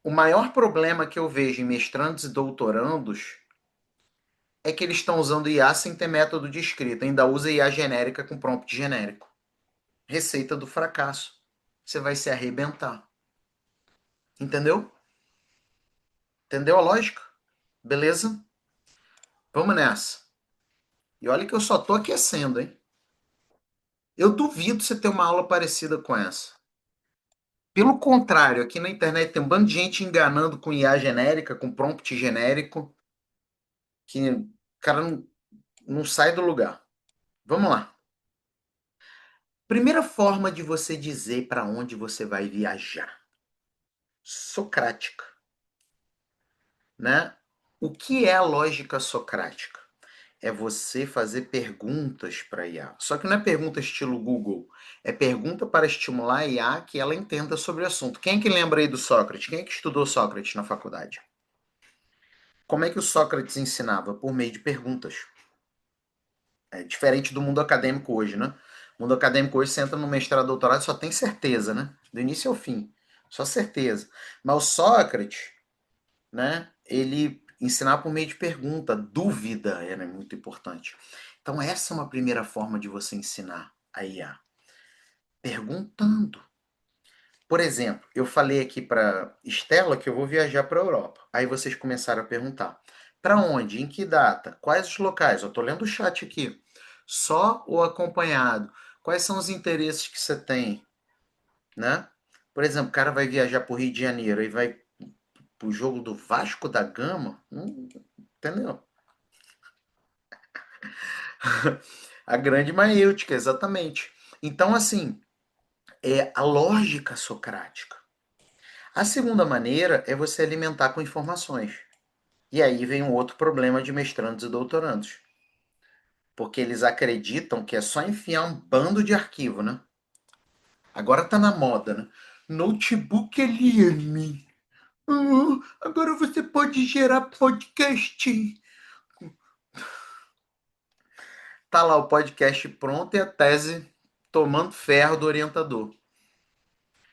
o maior problema que eu vejo em mestrandos e doutorandos é que eles estão usando IA sem ter método de escrita. Ainda usa IA genérica com prompt genérico. Receita do fracasso. Você vai se arrebentar. Entendeu? Entendeu a lógica? Beleza? Vamos nessa. E olha que eu só tô aquecendo, hein? Eu duvido você ter uma aula parecida com essa. Pelo contrário, aqui na internet tem um bando de gente enganando com IA genérica, com prompt genérico, que o cara não sai do lugar. Vamos lá. Primeira forma de você dizer para onde você vai viajar. Socrática, né? O que é a lógica socrática? É você fazer perguntas para a IA. Só que não é pergunta estilo Google, é pergunta para estimular a IA que ela entenda sobre o assunto. Quem é que lembra aí do Sócrates? Quem é que estudou Sócrates na faculdade? Como é que o Sócrates ensinava? Por meio de perguntas. É diferente do mundo acadêmico hoje, né? O mundo acadêmico hoje, você entra no mestrado, doutorado, só tem certeza, né? Do início ao fim. Só certeza. Mas o Sócrates, né? Ele ensinava por meio de pergunta. Dúvida era muito importante. Então, essa é uma primeira forma de você ensinar a IA. Perguntando. Por exemplo, eu falei aqui para Estela que eu vou viajar para a Europa. Aí vocês começaram a perguntar: para onde? Em que data? Quais os locais? Eu estou lendo o chat aqui. Só ou acompanhado? Quais são os interesses que você tem, né? Por exemplo, o cara vai viajar para o Rio de Janeiro e vai para o jogo do Vasco da Gama, entendeu? A grande maêutica, exatamente. Então, assim, é a lógica socrática. A segunda maneira é você alimentar com informações. E aí vem um outro problema de mestrandos e doutorandos. Porque eles acreditam que é só enfiar um bando de arquivo, né? Agora tá na moda, né? Notebook LM. Agora você pode gerar podcast. Tá lá o podcast pronto e a tese tomando ferro do orientador.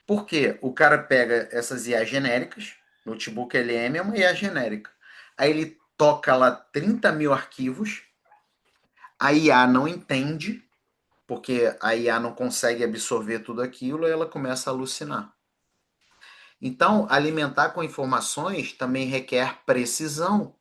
Por quê? O cara pega essas IA genéricas, Notebook LM é uma IA genérica. Aí ele toca lá 30 mil arquivos, a IA não entende, porque a IA não consegue absorver tudo aquilo e ela começa a alucinar. Então, alimentar com informações também requer precisão.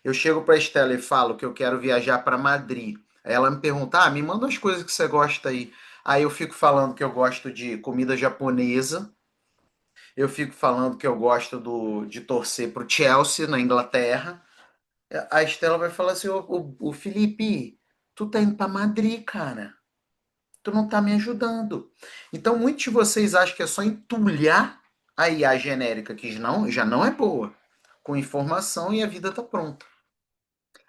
Eu chego para a Estela e falo que eu quero viajar para Madrid. Aí ela me pergunta: me manda as coisas que você gosta aí. Aí eu fico falando que eu gosto de comida japonesa, eu fico falando que eu gosto de torcer para o Chelsea na Inglaterra. A Estela vai falar assim: ô Felipe, tu tá indo para Madrid, cara. tu não está me ajudando. Então, muitos de vocês acham que é só entulhar a IA genérica, que não, já não é boa, com informação e a vida está pronta.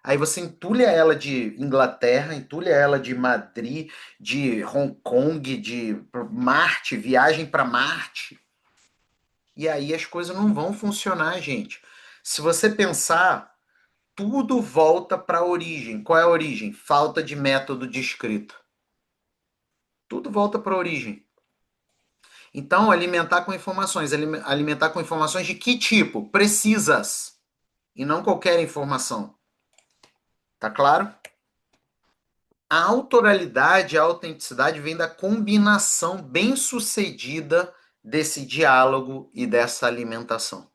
Aí você entulha ela de Inglaterra, entulha ela de Madrid, de Hong Kong, de Marte, viagem para Marte. E aí as coisas não vão funcionar, gente. Se você pensar, tudo volta para a origem. Qual é a origem? Falta de método de escrita. Tudo volta para a origem. Então, alimentar com informações. Alimentar com informações de que tipo? Precisas. E não qualquer informação. Tá claro? A autoralidade, a autenticidade vem da combinação bem-sucedida desse diálogo e dessa alimentação.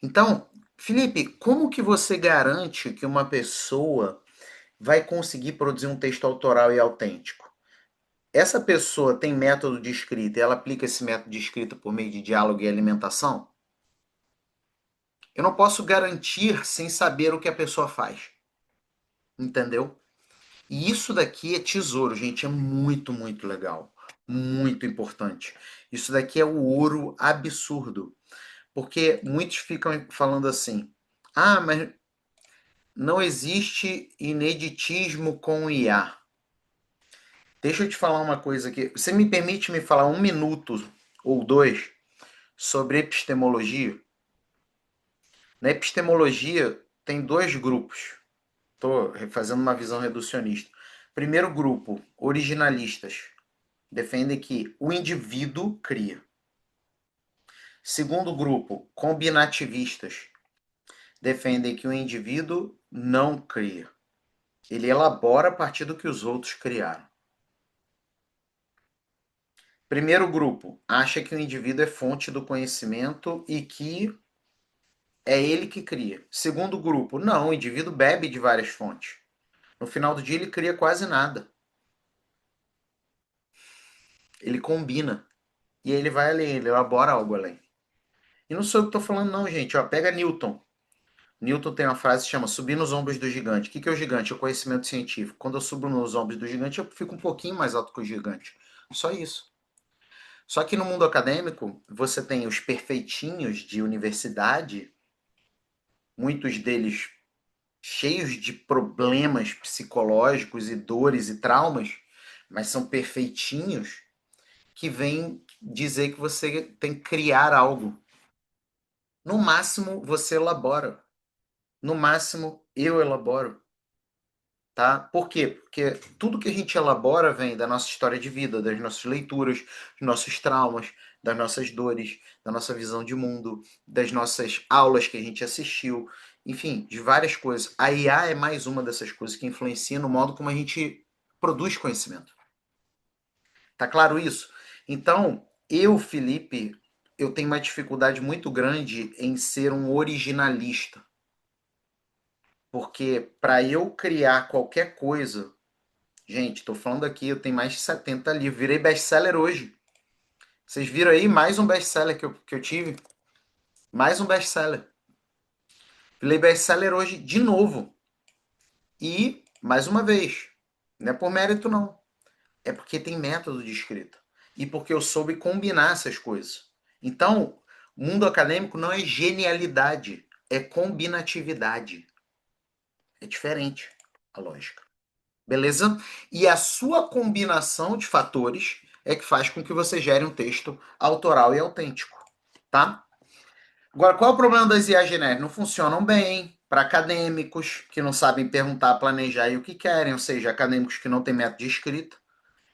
Então, Felipe, como que você garante que uma pessoa vai conseguir produzir um texto autoral e autêntico? Essa pessoa tem método de escrita e ela aplica esse método de escrita por meio de diálogo e alimentação? Eu não posso garantir sem saber o que a pessoa faz. Entendeu? E isso daqui é tesouro, gente. É muito, muito legal. Muito importante. Isso daqui é o ouro absurdo. Porque muitos ficam falando assim: ah, mas não existe ineditismo com IA. Deixa eu te falar uma coisa aqui. Você me permite me falar um minuto ou dois sobre epistemologia? Na epistemologia tem dois grupos. Estou fazendo uma visão reducionista. Primeiro grupo, originalistas, defendem que o indivíduo cria. Segundo grupo, combinativistas, defendem que o indivíduo não cria. Ele elabora a partir do que os outros criaram. Primeiro grupo, acha que o indivíduo é fonte do conhecimento e que é ele que cria. Segundo grupo, não, o indivíduo bebe de várias fontes. No final do dia, ele cria quase nada. Ele combina. E aí ele vai além, ele elabora algo além. E não sou eu que estou falando, não, gente. Ó, pega Newton. Newton tem uma frase que chama subir nos ombros do gigante. O que é o gigante? É o conhecimento científico. Quando eu subo nos ombros do gigante, eu fico um pouquinho mais alto que o gigante. Só isso. Só que no mundo acadêmico, você tem os perfeitinhos de universidade, muitos deles cheios de problemas psicológicos e dores e traumas, mas são perfeitinhos, que vêm dizer que você tem que criar algo. No máximo, você elabora. No máximo, eu elaboro. Tá? Por quê? Porque tudo que a gente elabora vem da nossa história de vida, das nossas leituras, dos nossos traumas, das nossas dores, da nossa visão de mundo, das nossas aulas que a gente assistiu, enfim, de várias coisas. A IA é mais uma dessas coisas que influencia no modo como a gente produz conhecimento. Tá claro isso? Então, eu, Felipe, eu tenho uma dificuldade muito grande em ser um originalista. Porque para eu criar qualquer coisa, gente, tô falando aqui, eu tenho mais de 70 livros. Virei best-seller hoje. Vocês viram aí mais um best-seller que eu tive? Mais um best-seller. Virei best-seller hoje de novo. E, mais uma vez, não é por mérito, não. É porque tem método de escrita. E porque eu soube combinar essas coisas. Então, o mundo acadêmico não é genialidade, é combinatividade. É diferente a lógica. Beleza? E a sua combinação de fatores é que faz com que você gere um texto autoral e autêntico, tá? Agora, qual é o problema das IA genéricas? Não funcionam bem para acadêmicos que não sabem perguntar, planejar e o que querem, ou seja, acadêmicos que não têm método de escrita,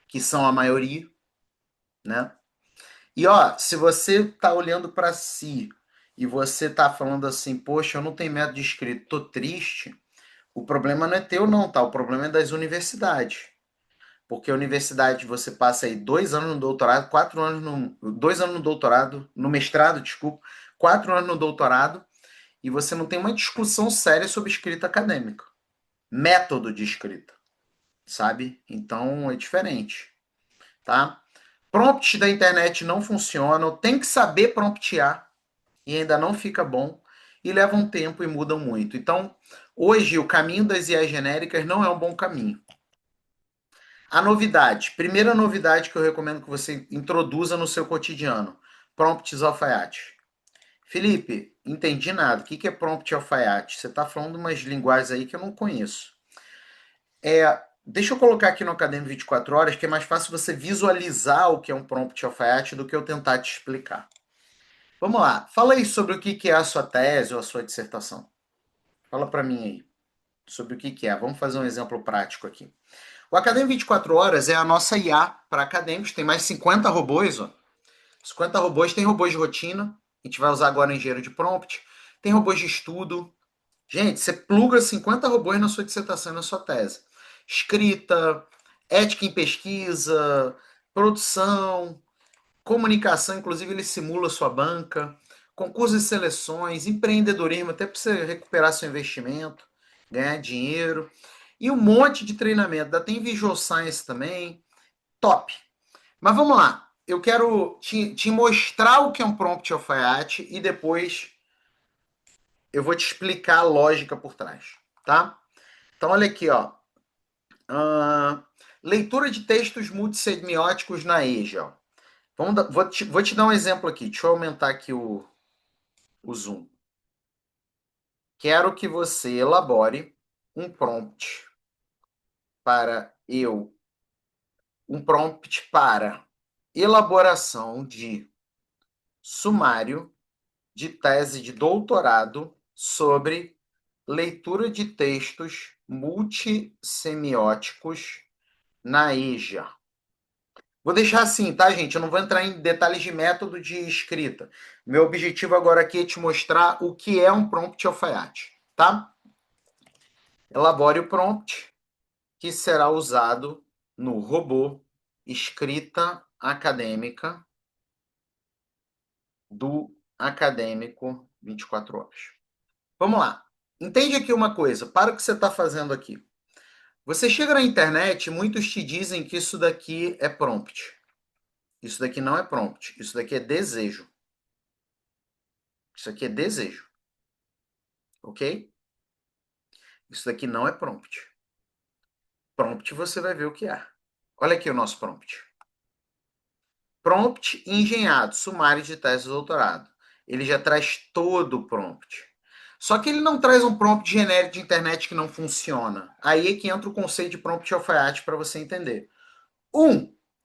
que são a maioria, né? E ó, se você tá olhando para si e você tá falando assim, poxa, eu não tenho método de escrita, tô triste, o problema não é teu não, tá? O problema é das universidades. Porque a universidade você passa aí 2 anos no doutorado, 4 anos no. 2 anos no doutorado, no mestrado, desculpa, 4 anos no doutorado, e você não tem uma discussão séria sobre escrita acadêmica. Método de escrita, sabe? Então é diferente, tá? Prompts da internet não funcionam, tem que saber promptear e ainda não fica bom e leva um tempo e mudam muito. Então, hoje o caminho das IAs genéricas não é um bom caminho. A novidade, primeira novidade que eu recomendo que você introduza no seu cotidiano, prompts alfaiate. Felipe, entendi nada. O que é prompt alfaiate? Você está falando umas linguagens aí que eu não conheço. Deixa eu colocar aqui no Academy 24 horas, que é mais fácil você visualizar o que é um prompt alfaiate do que eu tentar te explicar. Vamos lá, fala aí sobre o que é a sua tese ou a sua dissertação. Fala para mim aí sobre o que é. Vamos fazer um exemplo prático aqui. O Academy 24 horas é a nossa IA para acadêmicos, tem mais 50 robôs, ó. 50 robôs, tem robôs de rotina, a gente vai usar agora engenheiro de prompt, tem robôs de estudo. Gente, você pluga 50 robôs na sua dissertação e na sua tese. Escrita, ética em pesquisa, produção, comunicação, inclusive ele simula sua banca, concursos e seleções, empreendedorismo, até para você recuperar seu investimento, ganhar dinheiro, e um monte de treinamento. Ainda tem Visual Science também, top. Mas vamos lá, eu quero te mostrar o que é um prompt alfaiate e depois eu vou te explicar a lógica por trás, tá? Então olha aqui, ó. Leitura de textos multissemióticos na EJA. Vou te dar um exemplo aqui. Deixa eu aumentar aqui o zoom. Quero que você elabore um prompt para um prompt para elaboração de sumário de tese de doutorado sobre leitura de textos multissemióticos na EJA. Vou deixar assim, tá, gente? Eu não vou entrar em detalhes de método de escrita. Meu objetivo agora aqui é te mostrar o que é um prompt alfaiate, tá? Elabore o prompt que será usado no robô escrita acadêmica do acadêmico 24 horas. Vamos lá. Entende aqui uma coisa, para o que você está fazendo aqui. Você chega na internet, muitos te dizem que isso daqui é prompt. Isso daqui não é prompt, isso daqui é desejo. Isso aqui é desejo, ok? Isso daqui não é prompt. Prompt você vai ver o que é. Olha aqui o nosso prompt. Prompt engenhado, sumário de tese de doutorado. Ele já traz todo o prompt. Só que ele não traz um prompt genérico de internet que não funciona. Aí é que entra o conceito de prompt alfaiate para você entender.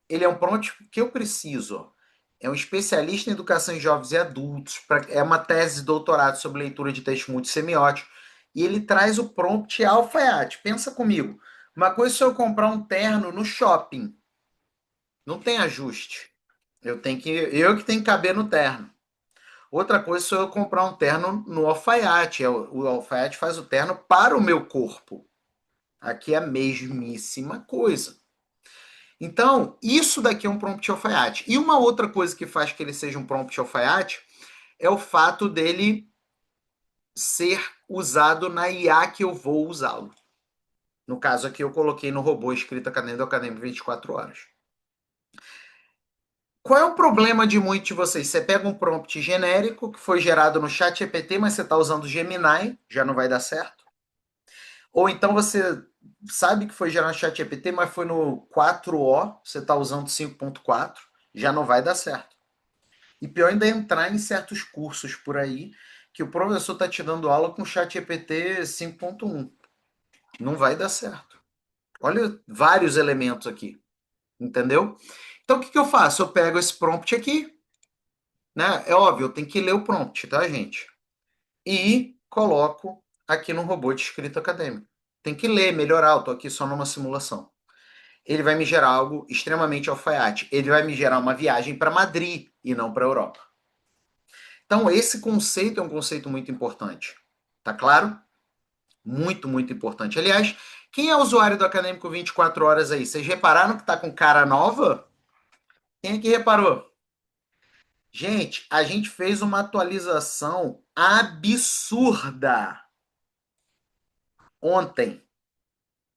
Ele é um prompt que eu preciso. É um especialista em educação em jovens e adultos. É uma tese de doutorado sobre leitura de texto multissemiótico. E ele traz o prompt alfaiate. Pensa comigo. Uma coisa é se eu comprar um terno no shopping. Não tem ajuste. Eu que tenho que caber no terno. Outra coisa é se eu comprar um terno no alfaiate. O alfaiate faz o terno para o meu corpo. Aqui é a mesmíssima coisa. Então, isso daqui é um prompt alfaiate. E uma outra coisa que faz que ele seja um prompt alfaiate é o fato dele ser usado na IA que eu vou usá-lo. No caso aqui, eu coloquei no robô escrito Academia do Acadêmico 24 horas. Qual é o problema de muitos de vocês? Você pega um prompt genérico que foi gerado no chat GPT, mas você está usando Gemini, já não vai dar certo. Ou então você sabe que foi gerado no chat GPT, mas foi no 4O, você está usando 5.4, já não vai dar certo. E pior ainda é entrar em certos cursos por aí que o professor está te dando aula com chat GPT 5.1. Não vai dar certo. Olha vários elementos aqui, entendeu? Então o que eu faço? Eu pego esse prompt aqui, né? É óbvio, eu tenho que ler o prompt, tá, gente? E coloco aqui no robô de escrita acadêmica. Tem que ler, melhorar, eu tô aqui só numa simulação. Ele vai me gerar algo extremamente alfaiate. Ele vai me gerar uma viagem para Madrid e não para a Europa. Então, esse conceito é um conceito muito importante. Tá claro? Muito, muito importante. Aliás, quem é usuário do Acadêmico 24 horas aí? Vocês repararam que tá com cara nova? Quem é que reparou? Gente, a gente fez uma atualização absurda ontem.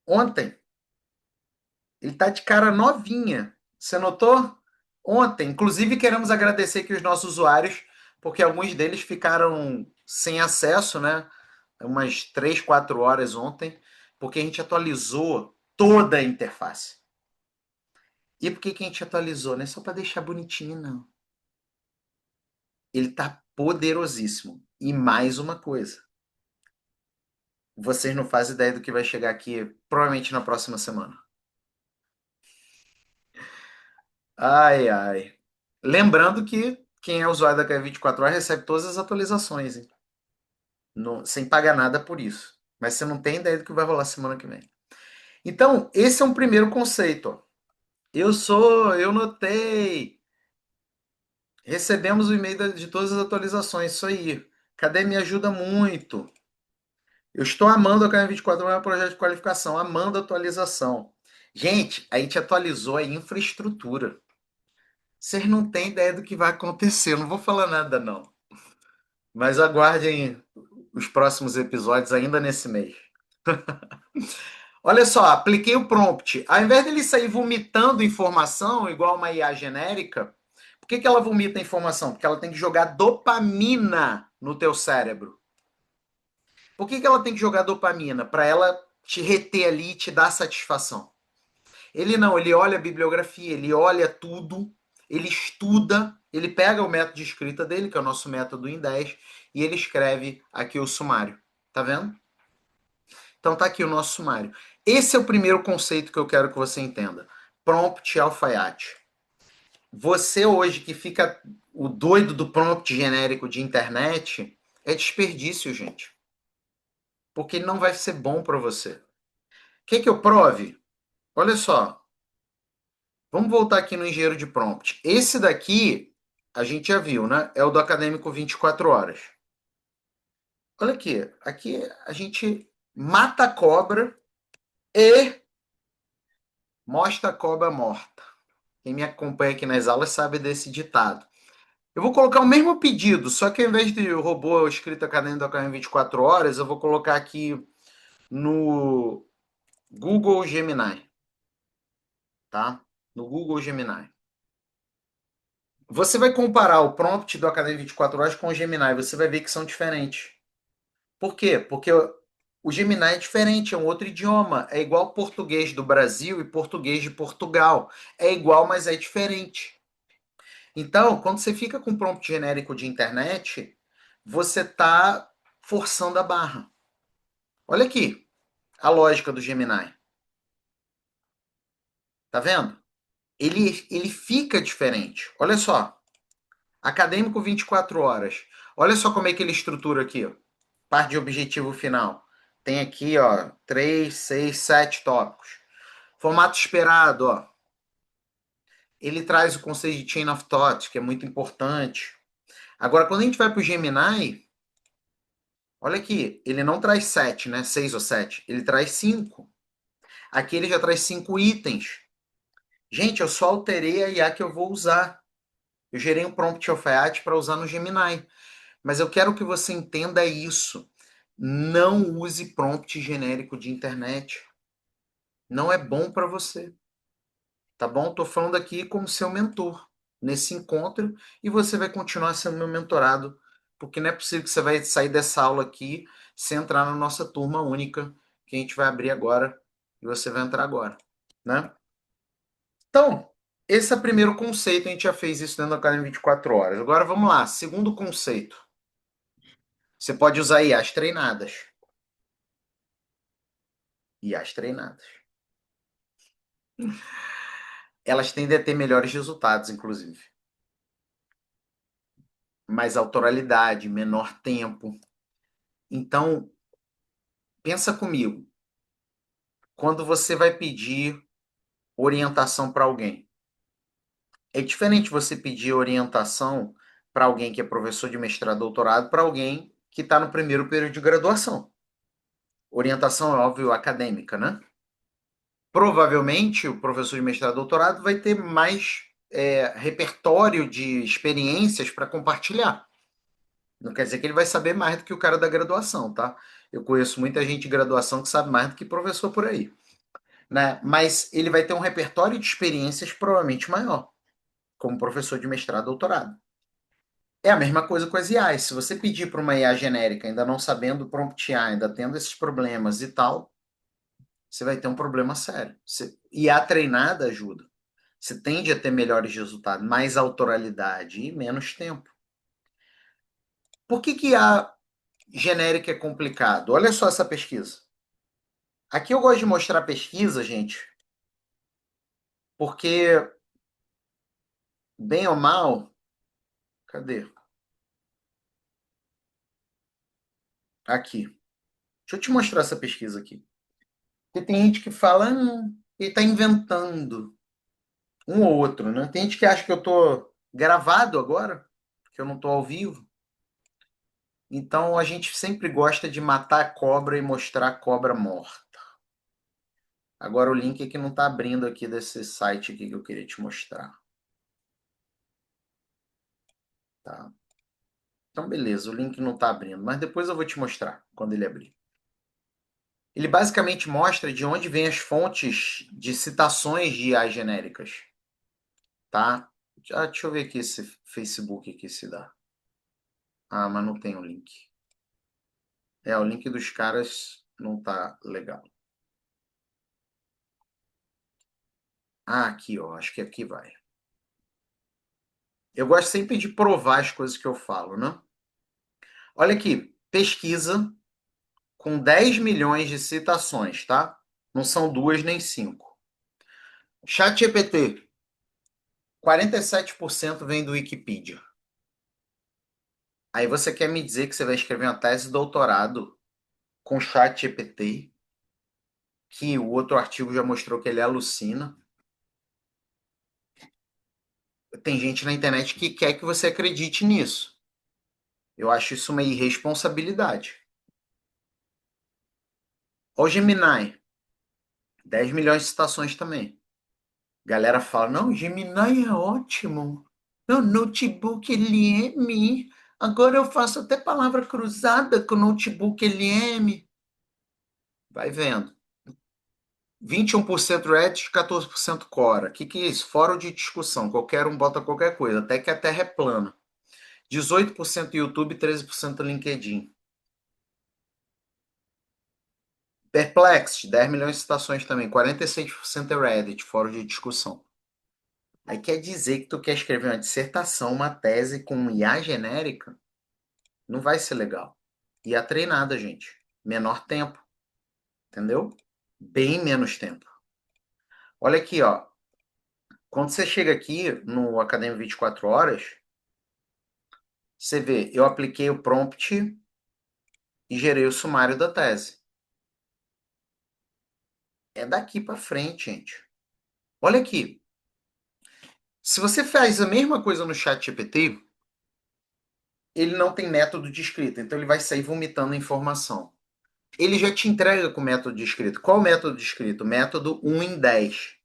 Ontem. Ele tá de cara novinha. Você notou? Ontem. Inclusive, queremos agradecer aqui os nossos usuários, porque alguns deles ficaram sem acesso, né? Umas 3, 4 horas ontem, porque a gente atualizou toda a interface. E por que que a gente atualizou? Não é só para deixar bonitinho, não. Ele tá poderosíssimo. E mais uma coisa, vocês não fazem ideia do que vai chegar aqui, provavelmente na próxima semana. Ai, ai. Lembrando que quem é usuário da KV24 horas recebe todas as atualizações, hein? Sem pagar nada por isso. Mas você não tem ideia do que vai rolar semana que vem. Então, esse é um primeiro conceito. Ó. Eu notei. Recebemos o e-mail de todas as atualizações, isso aí. Cadê me ajuda muito? Eu estou amando a KM24, é um projeto de qualificação, amando a atualização. Gente, a gente atualizou a infraestrutura. Vocês não têm ideia do que vai acontecer, eu não vou falar nada não. Mas aguardem os próximos episódios ainda nesse mês. Olha só, apliquei o prompt. Ao invés dele sair vomitando informação, igual uma IA genérica, por que que ela vomita informação? Porque ela tem que jogar dopamina no teu cérebro. Por que que ela tem que jogar dopamina? Para ela te reter ali e te dar satisfação. Ele não, ele olha a bibliografia, ele olha tudo, ele estuda, ele pega o método de escrita dele, que é o nosso método em 10, e ele escreve aqui o sumário. Tá vendo? Então tá aqui o nosso sumário. Esse é o primeiro conceito que eu quero que você entenda. Prompt alfaiate. Você hoje que fica o doido do prompt genérico de internet, é desperdício, gente. Porque ele não vai ser bom para você. Quer que eu prove? Olha só. Vamos voltar aqui no engenheiro de prompt. Esse daqui, a gente já viu, né? É o do acadêmico 24 horas. Olha aqui. Aqui a gente mata a cobra e mostra a cobra morta. Quem me acompanha aqui nas aulas sabe desse ditado. Eu vou colocar o mesmo pedido, só que ao invés de robô escrito acadêmico do acadêmico 24 horas, eu vou colocar aqui no Google Gemini, tá? No Google Gemini. Você vai comparar o prompt do Academia 24 horas com o Gemini, você vai ver que são diferentes. Por quê? Porque o Gemini é diferente, é um outro idioma. É igual português do Brasil e português de Portugal. É igual, mas é diferente. Então, quando você fica com um prompt genérico de internet, você está forçando a barra. Olha aqui a lógica do Gemini. Tá vendo? Ele fica diferente. Olha só. Acadêmico 24 horas. Olha só como é que ele estrutura aqui. Ó. Parte de objetivo final. Tem aqui, ó, 3, 6, 7 tópicos. Formato esperado, ó. Ele traz o conceito de chain of thought, que é muito importante. Agora, quando a gente vai para o Gemini, olha aqui, ele não traz 7, né? 6 ou 7. Ele traz 5. Aqui ele já traz 5 itens. Gente, eu só alterei a IA que eu vou usar. Eu gerei um prompt alfaiate para usar no Gemini. Mas eu quero que você entenda isso. Não use prompt genérico de internet. Não é bom para você. Tá bom? Estou falando aqui como seu mentor nesse encontro e você vai continuar sendo meu mentorado, porque não é possível que você vai sair dessa aula aqui sem entrar na nossa turma única que a gente vai abrir agora e você vai entrar agora, né? Então, esse é o primeiro conceito, a gente já fez isso dentro da Academia 24 horas. Agora vamos lá, segundo conceito. Você pode usar IAs treinadas. IAs treinadas. Elas tendem a ter melhores resultados, inclusive. Mais autoralidade, menor tempo. Então, pensa comigo. Quando você vai pedir orientação para alguém, é diferente você pedir orientação para alguém que é professor de mestrado, doutorado, para alguém que está no primeiro período de graduação. Orientação, é óbvio, acadêmica, né? Provavelmente o professor de mestrado, doutorado vai ter mais repertório de experiências para compartilhar. Não quer dizer que ele vai saber mais do que o cara da graduação, tá? Eu conheço muita gente de graduação que sabe mais do que professor por aí, né? Mas ele vai ter um repertório de experiências provavelmente maior, como professor de mestrado, doutorado. É a mesma coisa com as IAs. Se você pedir para uma IA genérica, ainda não sabendo promptear, ainda tendo esses problemas e tal, você vai ter um problema sério. IA treinada ajuda. Você tende a ter melhores resultados, mais autoralidade e menos tempo. Por que a genérica é complicado? Olha só essa pesquisa. Aqui eu gosto de mostrar pesquisa, gente, porque, bem ou mal, cadê? Aqui. Deixa eu te mostrar essa pesquisa aqui. Porque tem gente que fala, ele está inventando um ou outro, né? Tem gente que acha que eu estou gravado agora, que eu não estou ao vivo. Então a gente sempre gosta de matar a cobra e mostrar a cobra morta. Agora o link aqui não está abrindo aqui desse site aqui que eu queria te mostrar. Tá? Então beleza, o link não está abrindo, mas depois eu vou te mostrar quando ele abrir. Ele basicamente mostra de onde vêm as fontes de citações de IAs genéricas. Tá? Deixa eu ver aqui esse Facebook aqui se dá. Ah, mas não tem o link. O link dos caras não tá legal. Ah, aqui, ó. Acho que aqui vai. Eu gosto sempre de provar as coisas que eu falo, né? Olha aqui. Pesquisa com 10 milhões de citações, tá? Não são duas nem cinco. ChatGPT. 47% vem do Wikipedia. Aí você quer me dizer que você vai escrever uma tese de doutorado com ChatGPT, que o outro artigo já mostrou que ele alucina? Tem gente na internet que quer que você acredite nisso. Eu acho isso uma irresponsabilidade. Olha o Gemini, 10 milhões de citações também. Galera fala, não, Gemini é ótimo. Meu notebook LM. Agora eu faço até palavra cruzada com notebook LM. Vai vendo. 21% Reddit, 14% Quora. O que é isso? Fórum de discussão. Qualquer um bota qualquer coisa, até que a Terra é plana. 18% YouTube, 13% LinkedIn. Perplexed, 10 milhões de citações também, 46% é Reddit, fórum de discussão. Aí quer dizer que tu quer escrever uma dissertação, uma tese com IA genérica? Não vai ser legal. IA treinada, gente. Menor tempo, entendeu? Bem menos tempo. Olha aqui, ó. Quando você chega aqui no Academia 24 Horas, você vê, eu apliquei o prompt e gerei o sumário da tese. É daqui para frente, gente. Olha aqui. Se você faz a mesma coisa no chat GPT, ele não tem método de escrita, então ele vai sair vomitando informação. Ele já te entrega com o método de escrita. Qual o método de escrita? O método 1 em 10,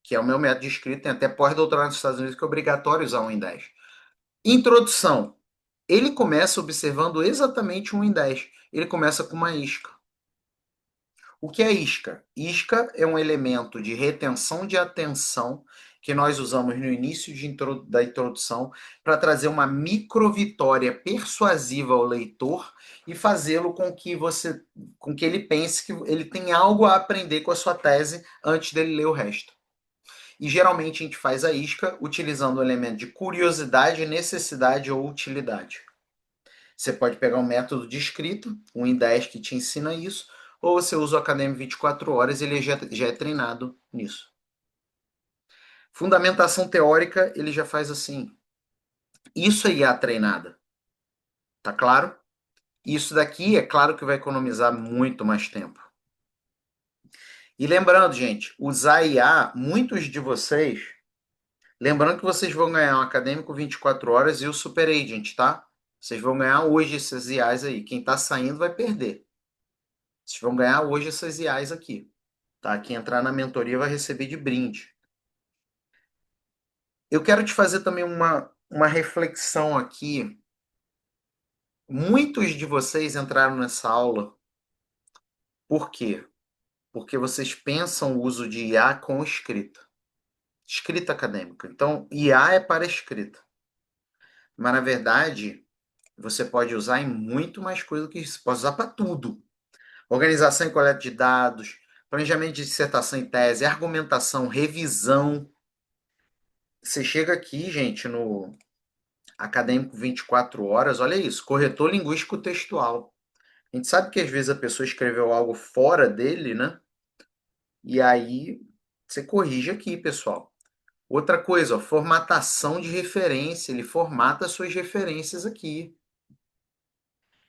que é o meu método de escrita, tem até pós-doutorado nos Estados Unidos que é obrigatório usar 1 em 10. Introdução. Ele começa observando exatamente 1 em 10. Ele começa com uma isca. O que é isca? Isca é um elemento de retenção de atenção que nós usamos no início da introdução para trazer uma microvitória persuasiva ao leitor e fazê-lo com que ele pense que ele tem algo a aprender com a sua tese antes dele ler o resto. E geralmente a gente faz a isca utilizando o elemento de curiosidade, necessidade ou utilidade. Você pode pegar um método de escrita, um em 10 que te ensina isso, ou você usa o Academy 24 horas, ele já é treinado nisso. Fundamentação teórica, ele já faz assim. Isso aí é a treinada. Tá claro? Isso daqui é claro que vai economizar muito mais tempo. E lembrando, gente, usar IA, muitos de vocês, lembrando que vocês vão ganhar um Acadêmico 24 horas e o Super Agent, tá? Vocês vão ganhar hoje esses IAs aí. Quem tá saindo vai perder. Vocês vão ganhar hoje essas IAs aqui. Tá? Quem entrar na mentoria vai receber de brinde. Eu quero te fazer também uma reflexão aqui. Muitos de vocês entraram nessa aula. Por quê? Porque vocês pensam o uso de IA com escrita. Escrita acadêmica. Então, IA é para escrita. Mas, na verdade, você pode usar em muito mais coisa do que isso. Você pode usar para tudo. Organização e coleta de dados, planejamento de dissertação e tese, argumentação, revisão. Você chega aqui, gente, no Acadêmico 24 horas, olha isso, corretor linguístico textual. A gente sabe que às vezes a pessoa escreveu algo fora dele, né? E aí você corrige aqui, pessoal. Outra coisa, ó, formatação de referência. Ele formata suas referências aqui.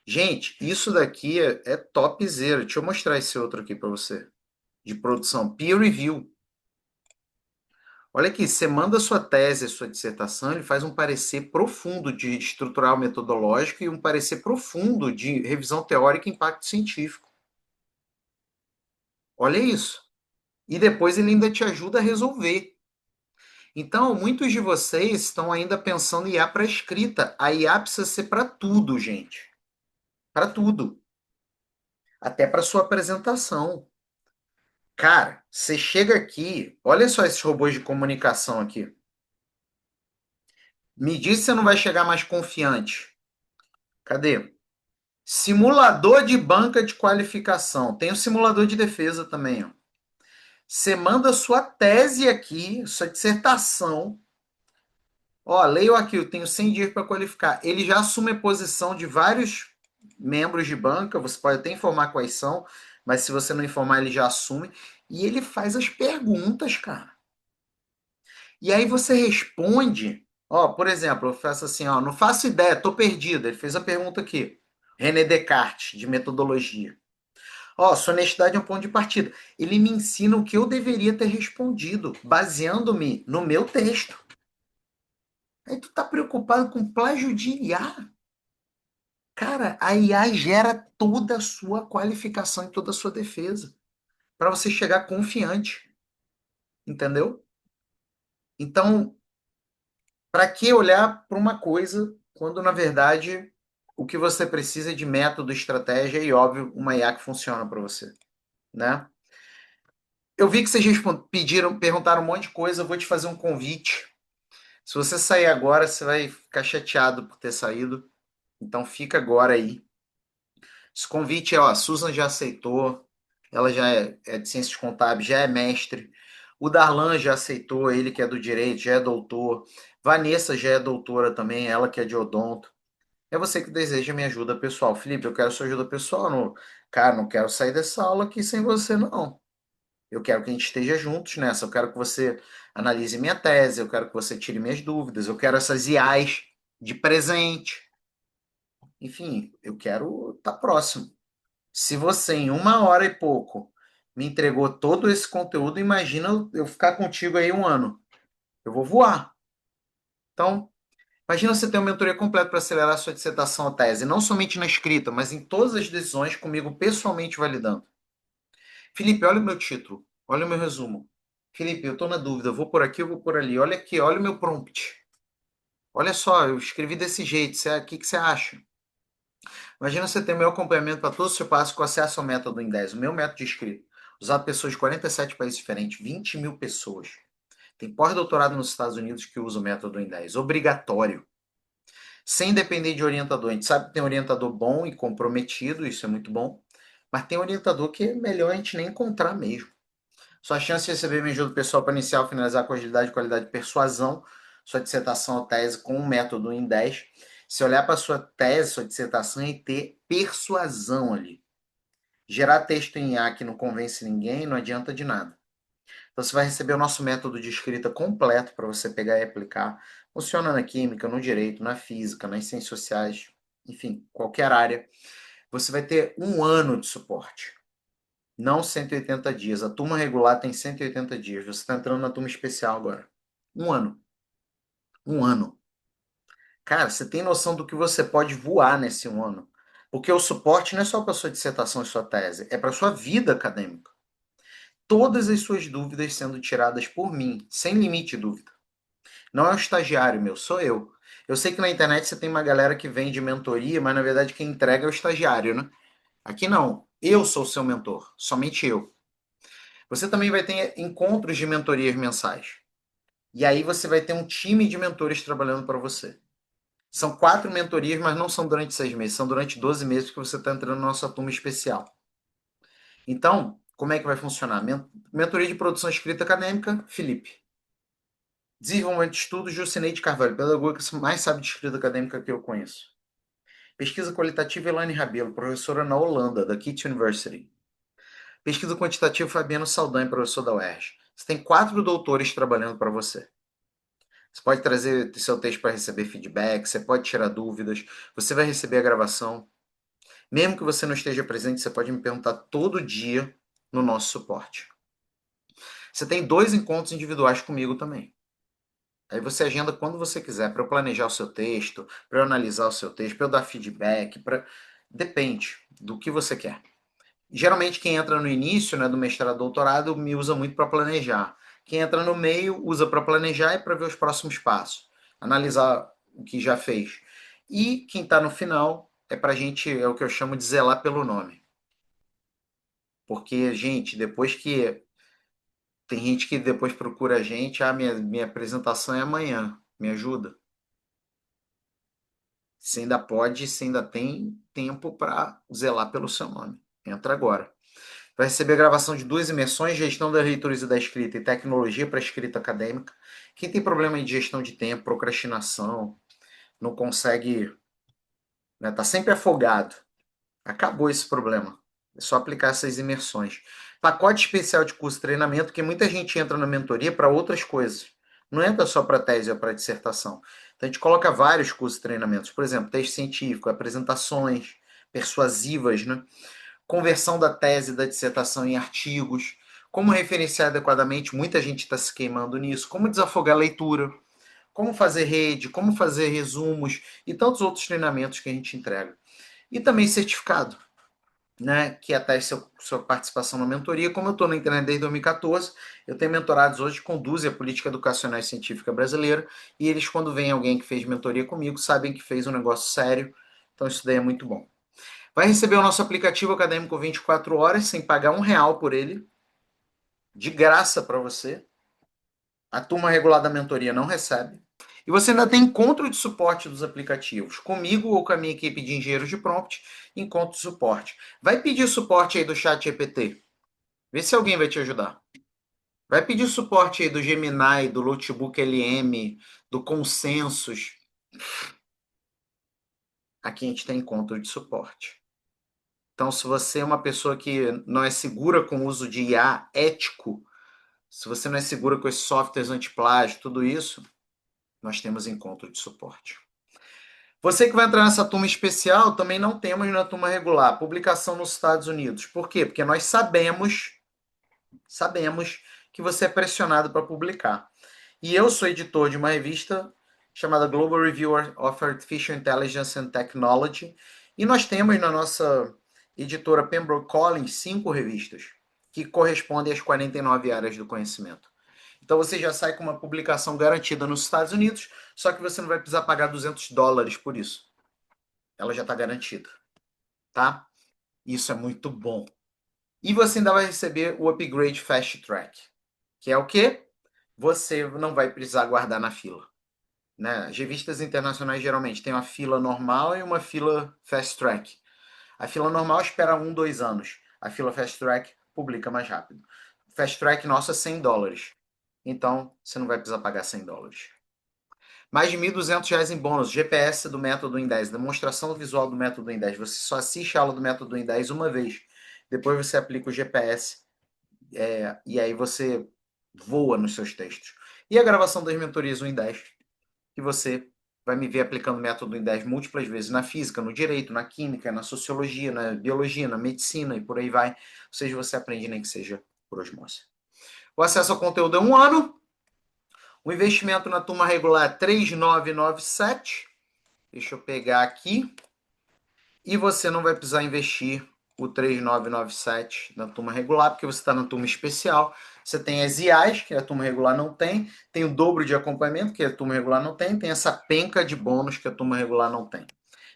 Gente, isso daqui é topzera. Deixa eu mostrar esse outro aqui para você. De produção. Peer review. Olha aqui, você manda sua tese, sua dissertação, ele faz um parecer profundo de estrutural metodológico e um parecer profundo de revisão teórica e impacto científico. Olha isso. E depois ele ainda te ajuda a resolver. Então, muitos de vocês estão ainda pensando em IA para escrita. A IA precisa ser para tudo, gente. Para tudo. Até para sua apresentação. Cara, você chega aqui, olha só esses robôs de comunicação aqui. Me diz se você não vai chegar mais confiante. Cadê? Simulador de banca de qualificação. Tem o simulador de defesa também, ó. Você manda sua tese aqui, sua dissertação. Ó, leio aqui, eu tenho 100 dias para qualificar. Ele já assume a posição de vários membros de banca, você pode até informar quais são, mas se você não informar, ele já assume. E ele faz as perguntas, cara. E aí você responde. Ó, por exemplo, eu faço assim, ó, não faço ideia, tô perdido. Ele fez a pergunta aqui. René Descartes, de metodologia. Ó, sua honestidade é um ponto de partida. Ele me ensina o que eu deveria ter respondido, baseando-me no meu texto. Aí tu tá preocupado com plágio de IA? Cara, a IA gera toda a sua qualificação e toda a sua defesa para você chegar confiante, entendeu? Então, para que olhar para uma coisa quando na verdade o que você precisa é de método, estratégia e óbvio uma IA que funciona para você, né? Eu vi que vocês pediram, perguntaram um monte de coisa, eu vou te fazer um convite. Se você sair agora, você vai ficar chateado por ter saído. Então fica agora aí. Esse convite é, ó, a Susan já aceitou, ela já é de ciências contábeis, já é mestre. O Darlan já aceitou, ele que é do direito, já é doutor. Vanessa já é doutora também, ela que é de odonto. É você que deseja minha ajuda pessoal. Felipe, eu quero sua ajuda pessoal. Não, cara, não quero sair dessa aula aqui sem você, não. Eu quero que a gente esteja juntos nessa. Eu quero que você analise minha tese, eu quero que você tire minhas dúvidas, eu quero essas IAs de presente. Enfim, eu quero estar próximo. Se você, em 1 hora e pouco, me entregou todo esse conteúdo, imagina eu ficar contigo aí 1 ano. Eu vou voar. Então, imagina você ter uma mentoria completa para acelerar a sua dissertação ou tese, não somente na escrita, mas em todas as decisões comigo pessoalmente validando. Felipe, olha o meu título, olha o meu resumo. Felipe, eu estou na dúvida, eu vou por aqui, eu vou por ali. Olha aqui, olha o meu prompt. Olha só, eu escrevi desse jeito, o que, que você acha? Imagina você ter meu acompanhamento para todos os seus passos com acesso ao método em 10, o meu método de escrita, usado por pessoas de 47 países diferentes, 20 mil pessoas. Tem pós-doutorado nos Estados Unidos que usa o método em 10, obrigatório. Sem depender de orientador. A gente sabe que tem orientador bom e comprometido, isso é muito bom, mas tem orientador que é melhor a gente nem encontrar mesmo. Sua chance de receber minha ajuda pessoal para iniciar ou finalizar com agilidade, qualidade e persuasão, sua dissertação ou tese com um método em 10. Se olhar para sua tese, sua dissertação e ter persuasão ali. Gerar texto em IA que não convence ninguém não adianta de nada. Então você vai receber o nosso método de escrita completo para você pegar e aplicar. Funciona na química, no direito, na física, nas ciências sociais, enfim, qualquer área. Você vai ter 1 ano de suporte, não 180 dias. A turma regular tem 180 dias. Você está entrando na turma especial agora. 1 ano. 1 ano. Cara, você tem noção do que você pode voar nesse 1 ano? Porque o suporte não é só para sua dissertação e sua tese, é para sua vida acadêmica. Todas as suas dúvidas sendo tiradas por mim, sem limite de dúvida. Não é o estagiário meu, sou eu. Eu sei que na internet você tem uma galera que vende mentoria, mas na verdade quem entrega é o estagiário, né? Aqui não. Eu sou o seu mentor, somente eu. Você também vai ter encontros de mentorias mensais. E aí você vai ter um time de mentores trabalhando para você. São 4 mentorias, mas não são durante 6 meses, são durante 12 meses que você está entrando na nossa turma especial. Então, como é que vai funcionar? Mentoria de produção escrita acadêmica, Felipe. Desenvolvimento de estudos, Jucineide Carvalho, pedagoga que mais sabe de escrita acadêmica que eu conheço. Pesquisa qualitativa, Elaine Rabelo, professora na Holanda, da KIT University. Pesquisa quantitativa, Fabiano Saldanha, professor da UERJ. Você tem 4 doutores trabalhando para você. Você pode trazer seu texto para receber feedback, você pode tirar dúvidas, você vai receber a gravação. Mesmo que você não esteja presente, você pode me perguntar todo dia no nosso suporte. Você tem 2 encontros individuais comigo também. Aí você agenda quando você quiser, para eu planejar o seu texto, para eu analisar o seu texto, para eu dar feedback, para... Depende do que você quer. Geralmente quem entra no início, né, do mestrado doutorado me usa muito para planejar. Quem entra no meio usa para planejar e para ver os próximos passos, analisar o que já fez. E quem está no final é para a gente, é o que eu chamo de zelar pelo nome. Porque, gente, depois que tem gente que depois procura a gente, minha apresentação é amanhã, me ajuda. Você ainda pode, você ainda tem tempo para zelar pelo seu nome. Entra agora. Vai receber a gravação de 2 imersões, gestão da leitura e da escrita e tecnologia para escrita acadêmica. Quem tem problema de gestão de tempo, procrastinação, não consegue, né, tá sempre afogado. Acabou esse problema. É só aplicar essas imersões. Pacote especial de curso de treinamento, que muita gente entra na mentoria para outras coisas. Não entra só para tese ou para dissertação. Então a gente coloca vários cursos de treinamentos. Por exemplo, texto científico, apresentações persuasivas, né? Conversão da tese e da dissertação em artigos, como referenciar adequadamente, muita gente está se queimando nisso, como desafogar a leitura, como fazer rede, como fazer resumos e tantos outros treinamentos que a gente entrega. E também certificado, né, que ateste sua participação na mentoria. Como eu estou na internet desde 2014, eu tenho mentorados hoje que conduzem a política educacional e científica brasileira, e eles, quando vem alguém que fez mentoria comigo, sabem que fez um negócio sério, então isso daí é muito bom. Vai receber o nosso aplicativo acadêmico 24 horas, sem pagar R$ 1 por ele, de graça para você. A turma regular da mentoria não recebe. E você ainda tem encontro de suporte dos aplicativos, comigo ou com a minha equipe de engenheiros de prompt, encontro de suporte. Vai pedir suporte aí do chat GPT. Vê se alguém vai te ajudar. Vai pedir suporte aí do Gemini, do Notebook LM, do Consensus. Aqui a gente tem encontro de suporte. Então, se você é uma pessoa que não é segura com o uso de IA ético, se você não é segura com esses softwares antiplágio, tudo isso, nós temos encontro de suporte. Você que vai entrar nessa turma especial, também não temos na turma regular, publicação nos Estados Unidos. Por quê? Porque nós sabemos que você é pressionado para publicar. E eu sou editor de uma revista chamada Global Review of Artificial Intelligence and Technology, e nós temos na nossa editora Pembroke Collins 5 revistas que correspondem às 49 áreas do conhecimento. Então você já sai com uma publicação garantida nos Estados Unidos, só que você não vai precisar pagar US$ 200 por isso. Ela já está garantida, tá? Isso é muito bom. E você ainda vai receber o Upgrade Fast Track, que é o quê? Você não vai precisar aguardar na fila. Né? As revistas internacionais geralmente têm uma fila normal e uma fila Fast Track. A fila normal espera 1, 2 anos. A fila Fast Track publica mais rápido. Fast Track nossa é US$ 100. Então, você não vai precisar pagar US$ 100. Mais de R$ 1.200 em bônus. GPS do método em 10. Demonstração visual do método em 10. Você só assiste a aula do método em 10 uma vez. Depois você aplica o GPS e aí você voa nos seus textos. E a gravação das mentorias 1 em 10. Que você vai me ver aplicando o método em 10 múltiplas vezes na física, no direito, na química, na sociologia, na biologia, na medicina e por aí vai. Ou seja, você aprende nem que seja por osmose. O acesso ao conteúdo é 1 ano. O investimento na turma regular é 3.997. Deixa eu pegar aqui. E você não vai precisar investir o 3.997 na turma regular, porque você está na turma especial. Você tem as IAs, que a turma regular não tem. Tem o dobro de acompanhamento, que a turma regular não tem. Tem essa penca de bônus que a turma regular não tem.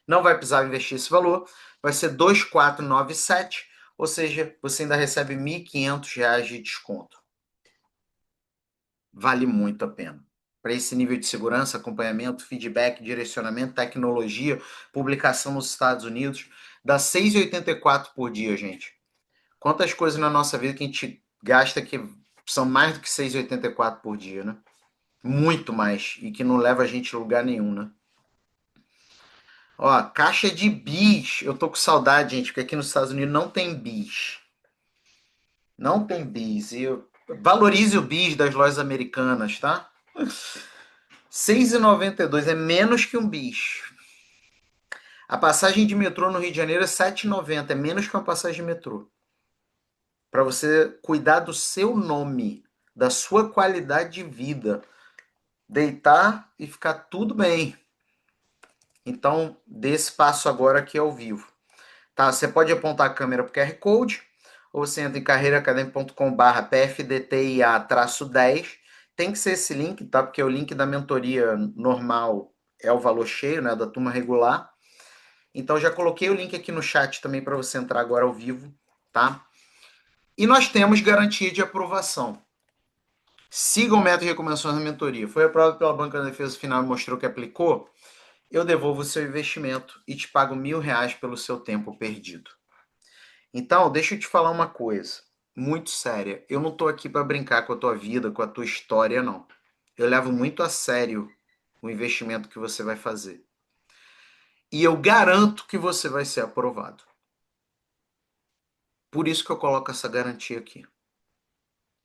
Não vai precisar investir esse valor. Vai ser 2.497. Ou seja, você ainda recebe R$ 1.500 de desconto. Vale muito a pena. Para esse nível de segurança, acompanhamento, feedback, direcionamento, tecnologia, publicação nos Estados Unidos, dá 6,84 por dia, gente. Quantas coisas na nossa vida que a gente gasta que são mais do que 6,84 por dia, né? Muito mais. E que não leva a gente a lugar nenhum, né? Ó, caixa de bis. Eu tô com saudade, gente, porque aqui nos Estados Unidos não tem bis. Não tem bis. Valorize o bis das lojas americanas, tá? R$ 6,92 é menos que um bis. A passagem de metrô no Rio de Janeiro é 7,90, é menos que uma passagem de metrô. Para você cuidar do seu nome, da sua qualidade de vida, deitar e ficar tudo bem. Então, dê esse passo agora aqui ao vivo. Tá? Você pode apontar a câmera para o QR Code, ou você entra em carreiraacademica.com/pfdtia-10. Tem que ser esse link, tá? Porque o link da mentoria normal é o valor cheio, né? Da turma regular. Então já coloquei o link aqui no chat também para você entrar agora ao vivo, tá? E nós temos garantia de aprovação. Siga o método de recomendações da mentoria. Foi aprovado pela Banca da Defesa Final e mostrou que aplicou? Eu devolvo o seu investimento e te pago R$ 1.000 pelo seu tempo perdido. Então, deixa eu te falar uma coisa muito séria. Eu não estou aqui para brincar com a tua vida, com a tua história, não. Eu levo muito a sério o investimento que você vai fazer. E eu garanto que você vai ser aprovado. Por isso que eu coloco essa garantia aqui.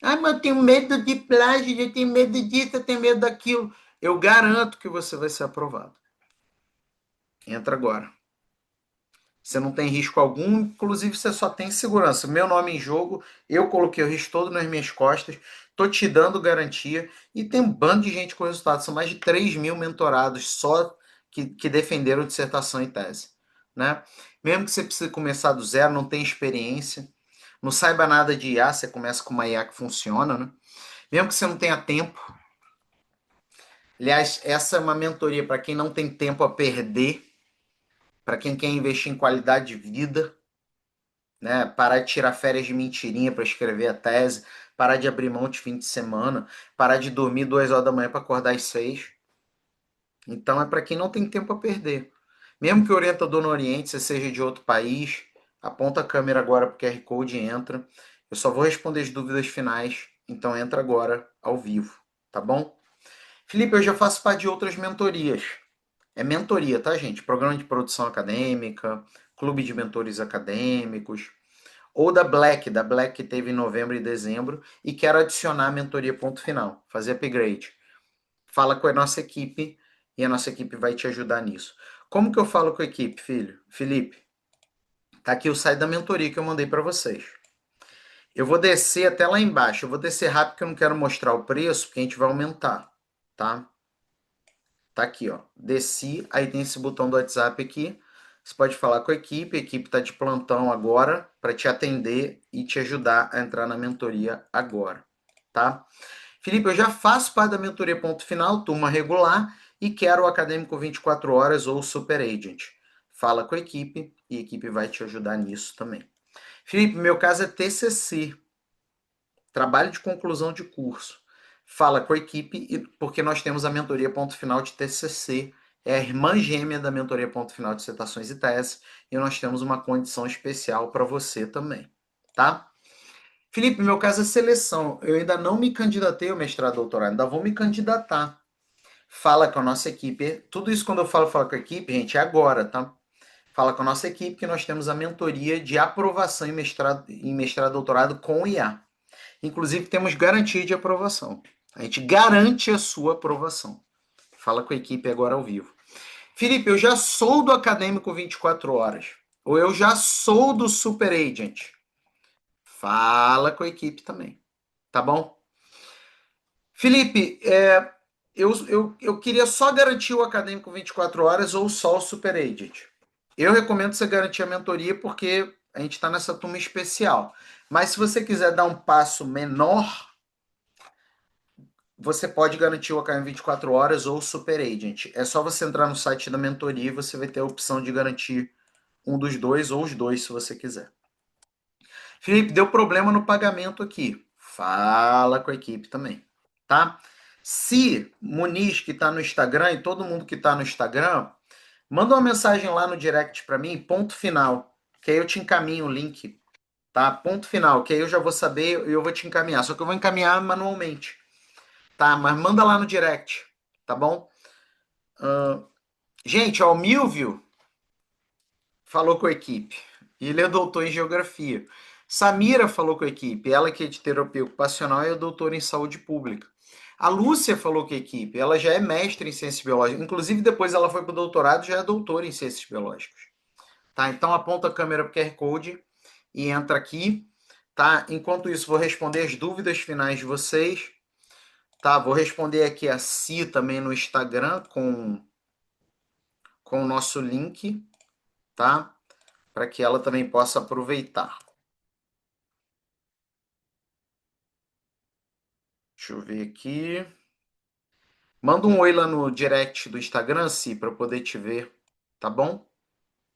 Ah, mas eu tenho medo de plágio, eu tenho medo disso, eu tenho medo daquilo. Eu garanto que você vai ser aprovado. Entra agora. Você não tem risco algum, inclusive você só tem segurança. Meu nome em jogo, eu coloquei o risco todo nas minhas costas, tô te dando garantia e tem um bando de gente com resultado. São mais de 3.000 mentorados só que defenderam dissertação e tese. Né? Mesmo que você precise começar do zero, não tem experiência, não saiba nada de IA, você começa com uma IA que funciona, né? Mesmo que você não tenha tempo. Aliás, essa é uma mentoria para quem não tem tempo a perder, para quem quer investir em qualidade de vida, né? Parar de tirar férias de mentirinha para escrever a tese, parar de abrir mão de fim de semana, parar de dormir 2 horas da manhã para acordar às 6. Então é para quem não tem tempo a perder. Mesmo que o orientador no Oriente, você seja de outro país, aponta a câmera agora para o QR Code e entra. Eu só vou responder as dúvidas finais, então entra agora ao vivo, tá bom? Felipe, eu já faço parte de outras mentorias. É mentoria, tá, gente? Programa de produção acadêmica, clube de mentores acadêmicos, ou da Black que teve em novembro e dezembro, e quero adicionar a mentoria ponto final, fazer upgrade. Fala com a nossa equipe e a nossa equipe vai te ajudar nisso. Como que eu falo com a equipe, filho? Felipe, tá aqui o site da mentoria que eu mandei para vocês. Eu vou descer até lá embaixo. Eu vou descer rápido porque eu não quero mostrar o preço, porque a gente vai aumentar, tá? Tá aqui, ó. Desci, aí tem esse botão do WhatsApp aqui. Você pode falar com a equipe está de plantão agora para te atender e te ajudar a entrar na mentoria agora, tá? Felipe, eu já faço parte da mentoria ponto final, turma regular, e quero o acadêmico 24 horas ou super agent. Fala com a equipe e a equipe vai te ajudar nisso também. Felipe, meu caso é TCC, trabalho de conclusão de curso. Fala com a equipe, porque nós temos a mentoria ponto final de TCC, é a irmã gêmea da mentoria ponto final de dissertações e teses, e nós temos uma condição especial para você também, tá? Felipe, meu caso é seleção. Eu ainda não me candidatei ao mestrado e doutorado, ainda vou me candidatar. Fala com a nossa equipe. Tudo isso quando eu falo com a equipe, gente, é agora, tá? Fala com a nossa equipe que nós temos a mentoria de aprovação em mestrado e doutorado com o IA. Inclusive, temos garantia de aprovação. A gente garante a sua aprovação. Fala com a equipe agora ao vivo. Felipe, eu já sou do Acadêmico 24 Horas. Ou eu já sou do Super Agent. Fala com a equipe também. Tá bom? Felipe, eu queria só garantir o Acadêmico 24 Horas ou só o Super Agent. Eu recomendo você garantir a mentoria porque a gente está nessa turma especial. Mas se você quiser dar um passo menor, você pode garantir o AKM 24 horas ou o Super Agent. É só você entrar no site da mentoria e você vai ter a opção de garantir um dos dois ou os dois, se você quiser. Felipe, deu problema no pagamento aqui. Fala com a equipe também, tá? Se Muniz, que está no Instagram, e todo mundo que está no Instagram, manda uma mensagem lá no direct para mim, ponto final, que aí eu te encaminho o link, tá? Ponto final, que aí eu já vou saber e eu vou te encaminhar. Só que eu vou encaminhar manualmente. tá? Mas manda lá no direct, tá bom? Gente, ó, o Milvio falou com a equipe. Ele é doutor em geografia. Samira falou com a equipe. Ela que é de terapia ocupacional e é doutora em saúde pública. A Lúcia falou com a equipe. Ela já é mestre em ciências biológicas. Inclusive, depois ela foi para o doutorado já é doutora em ciências biológicas. Tá? Então, aponta a câmera para o QR Code e entra aqui. Tá? Enquanto isso, vou responder as dúvidas finais de vocês. Tá? Vou responder aqui a Si também no Instagram com o nosso link. Tá? Para que ela também possa aproveitar. Deixa eu ver aqui. Manda um oi lá no direct do Instagram, Si, para eu poder te ver, tá bom?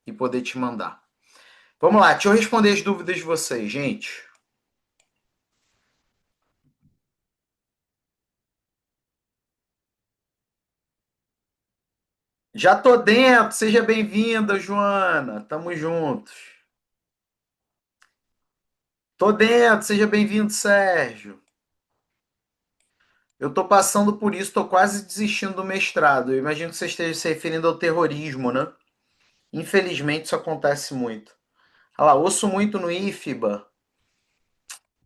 E poder te mandar. Vamos lá, deixa eu responder as dúvidas de vocês, gente. Já tô dentro, seja bem-vinda, Joana. Tamo juntos. Tô dentro, seja bem-vindo, Sérgio. Eu tô passando por isso, tô quase desistindo do mestrado. Eu imagino que você esteja se referindo ao terrorismo, né? Infelizmente isso acontece muito. Olha lá, ouço muito no IFBA.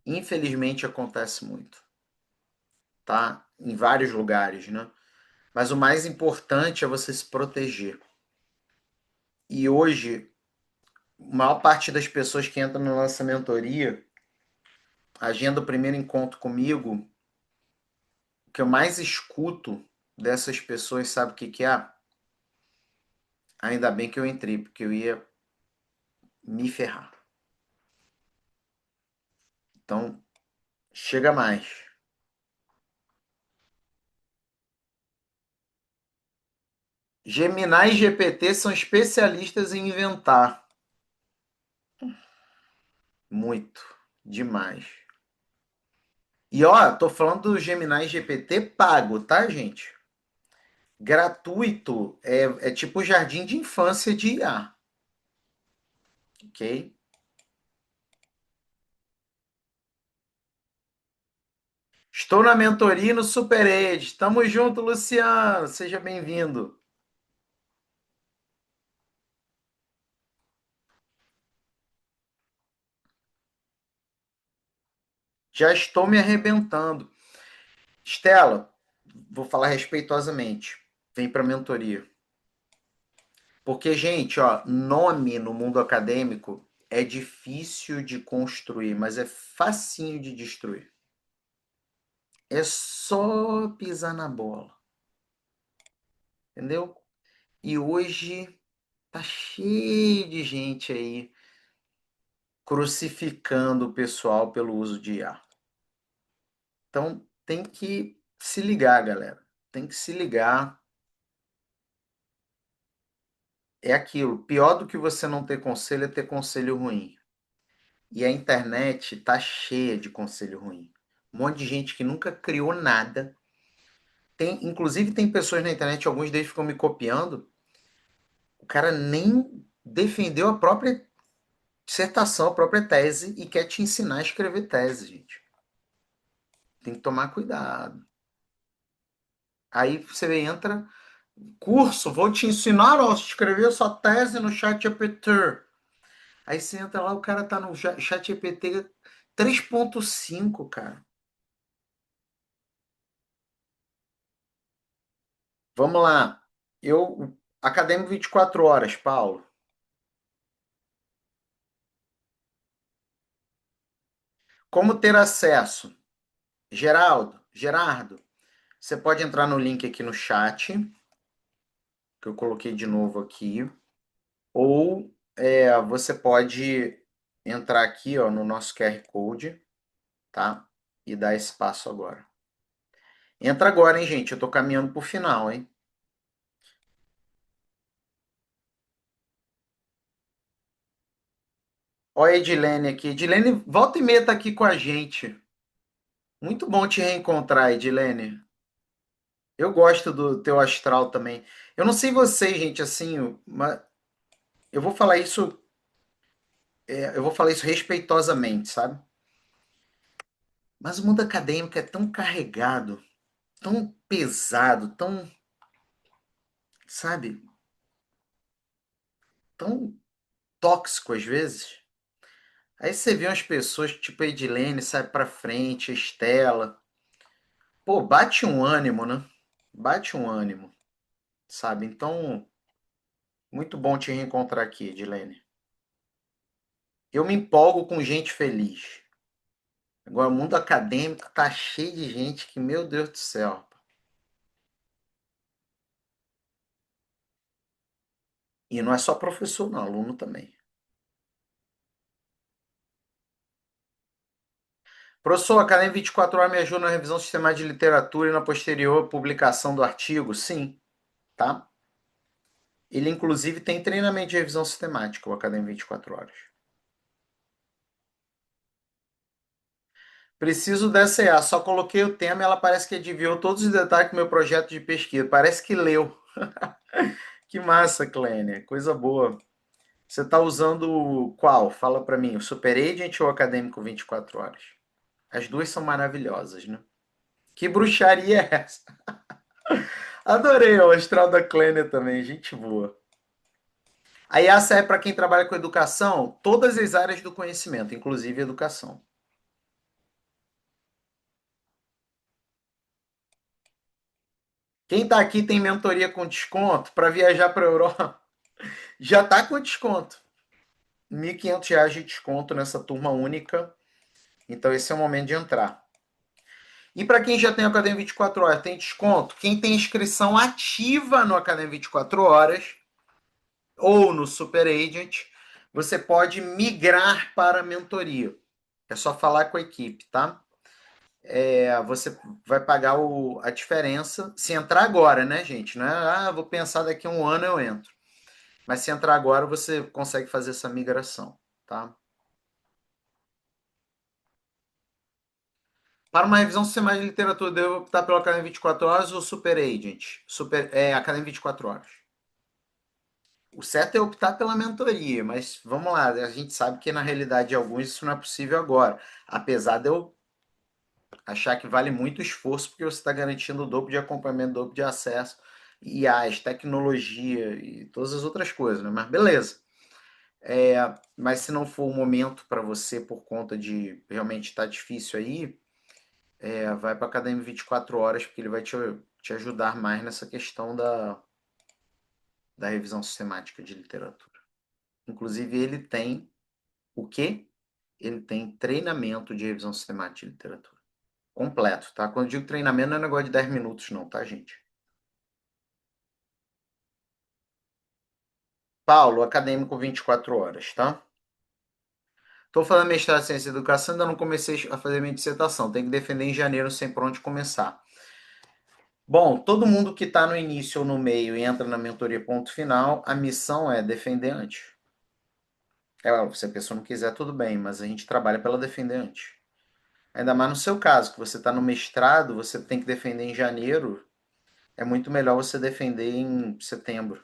Infelizmente acontece muito, tá? Em vários lugares, né? Mas o mais importante é você se proteger. E hoje, a maior parte das pessoas que entram na nossa mentoria, agenda o primeiro encontro comigo, o que eu mais escuto dessas pessoas, sabe o que que é? Ainda bem que eu entrei, porque eu ia me ferrar. Então, chega mais. Gemini e GPT são especialistas em inventar. Muito. Demais. E ó, tô falando do Gemini GPT pago, tá, gente? Gratuito é tipo jardim de infância de IA, ok? Estou na mentoria e no Super Ed. Tamo junto, Luciano. Seja bem-vindo. Já estou me arrebentando. Estela, vou falar respeitosamente. Vem para a mentoria. Porque, gente, ó, nome no mundo acadêmico é difícil de construir, mas é facinho de destruir. É só pisar na bola, entendeu? E hoje tá cheio de gente aí crucificando o pessoal pelo uso de IA. Então tem que se ligar, galera. Tem que se ligar. É aquilo. Pior do que você não ter conselho é ter conselho ruim. E a internet tá cheia de conselho ruim. Um monte de gente que nunca criou nada. Inclusive tem pessoas na internet, alguns deles ficam me copiando. O cara nem defendeu a própria dissertação, a própria tese e quer te ensinar a escrever tese, gente. Tem que tomar cuidado. Aí você entra, curso, vou te ensinar a escrever sua tese no chat GPT. Aí você entra lá, o cara tá no chat GPT 3.5, cara. Vamos lá. Acadêmico 24 horas, Paulo. Como ter acesso? Gerardo, você pode entrar no link aqui no chat, que eu coloquei de novo aqui, ou você pode entrar aqui, ó, no nosso QR Code, tá? E dar esse passo agora. Entra agora, hein, gente? Eu tô caminhando pro final, hein? Olha a Edilene aqui. Edilene, volta e meia tá aqui com a gente. Muito bom te reencontrar, Edilene. Eu gosto do teu astral também. Eu não sei vocês, gente, assim, mas eu vou falar isso, eu vou falar isso respeitosamente, sabe? Mas o mundo acadêmico é tão carregado, tão pesado, tão, sabe, tão tóxico às vezes. Aí você vê umas pessoas tipo a Edilene, sai pra frente, a Estela. Pô, bate um ânimo, né? Bate um ânimo, sabe? Então, muito bom te reencontrar aqui, Edilene. Eu me empolgo com gente feliz. Agora, o mundo acadêmico tá cheio de gente que, meu Deus do céu. E não é só professor, não, aluno também. Professor, a Academia 24 horas me ajuda na revisão sistemática de literatura e na posterior publicação do artigo? Sim, tá? Ele, inclusive, tem treinamento de revisão sistemática, o Academia 24 horas. Preciso dessa EA, só coloquei o tema e ela parece que adivinhou todos os detalhes do meu projeto de pesquisa. Parece que leu. Que massa, Clênia. Coisa boa. Você está usando qual? Fala para mim, o Super Agent ou o Acadêmico 24 horas? As duas são maravilhosas, né? Que bruxaria é essa? Adorei o astral da Clênia também, gente boa. A IA serve para quem trabalha com educação, todas as áreas do conhecimento, inclusive educação. Quem está aqui tem mentoria com desconto para viajar para a Europa. Já está com desconto. R$ 1.500 de desconto nessa turma única. Então esse é o momento de entrar. E para quem já tem o Academia 24 horas, tem desconto. Quem tem inscrição ativa no Academia 24 horas ou no Super Agent, você pode migrar para a mentoria. É só falar com a equipe, tá? Você vai pagar a diferença se entrar agora, né, gente? Não é, vou pensar daqui a um ano eu entro. Mas se entrar agora, você consegue fazer essa migração, tá? Para uma revisão sistemática de literatura, devo optar pela Academia 24 horas ou Super Agent? Academia 24 horas. O certo é optar pela mentoria, mas vamos lá, a gente sabe que na realidade de alguns isso não é possível agora. Apesar de eu achar que vale muito o esforço, porque você está garantindo o dobro de acompanhamento, o dobro de acesso, IAs, tecnologia e todas as outras coisas, né? Mas beleza. É, mas se não for o momento para você, por conta de realmente estar difícil aí, vai para a Academia 24 horas, porque ele vai te ajudar mais nessa questão da revisão sistemática de literatura. Inclusive, ele tem o quê? Ele tem treinamento de revisão sistemática de literatura. Completo, tá? Quando eu digo treinamento, não é negócio de 10 minutos, não, tá, gente? Paulo, acadêmico 24 horas, tá? Estou fazendo mestrado em ciência e educação, ainda não comecei a fazer minha dissertação. Tem que defender em janeiro sem por onde começar. Bom, todo mundo que está no início ou no meio e entra na mentoria ponto final, a missão é defender antes. Se a pessoa não quiser, tudo bem, mas a gente trabalha pela defender antes. Ainda mais no seu caso, que você está no mestrado, você tem que defender em janeiro, é muito melhor você defender em setembro,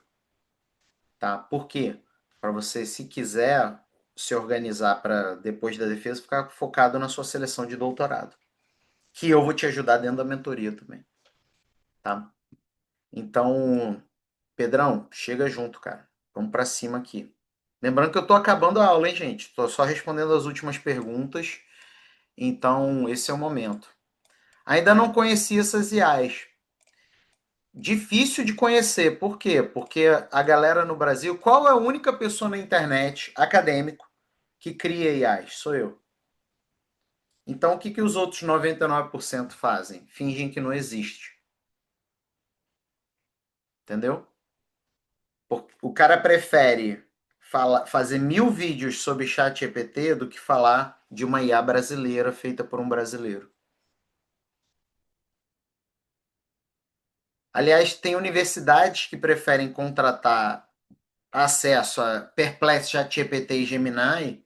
tá? Por quê? Para você, se quiser se organizar para depois da defesa, ficar focado na sua seleção de doutorado, que eu vou te ajudar dentro da mentoria também, tá? Então, Pedrão, chega junto, cara. Vamos para cima aqui. Lembrando que eu tô acabando a aula, hein, gente? Tô só respondendo as últimas perguntas. Então, esse é o momento. Ainda não conheci essas IAs. Difícil de conhecer. Por quê? Porque a galera no Brasil, qual é a única pessoa na internet, acadêmico, que cria IAs? Sou eu. Então, o que os outros 99% fazem? Fingem que não existe. Entendeu? O cara prefere fazer 1.000 vídeos sobre chat GPT do que falar de uma IA brasileira feita por um brasileiro. Aliás, tem universidades que preferem contratar acesso a Perplexo, ChatGPT e Gemini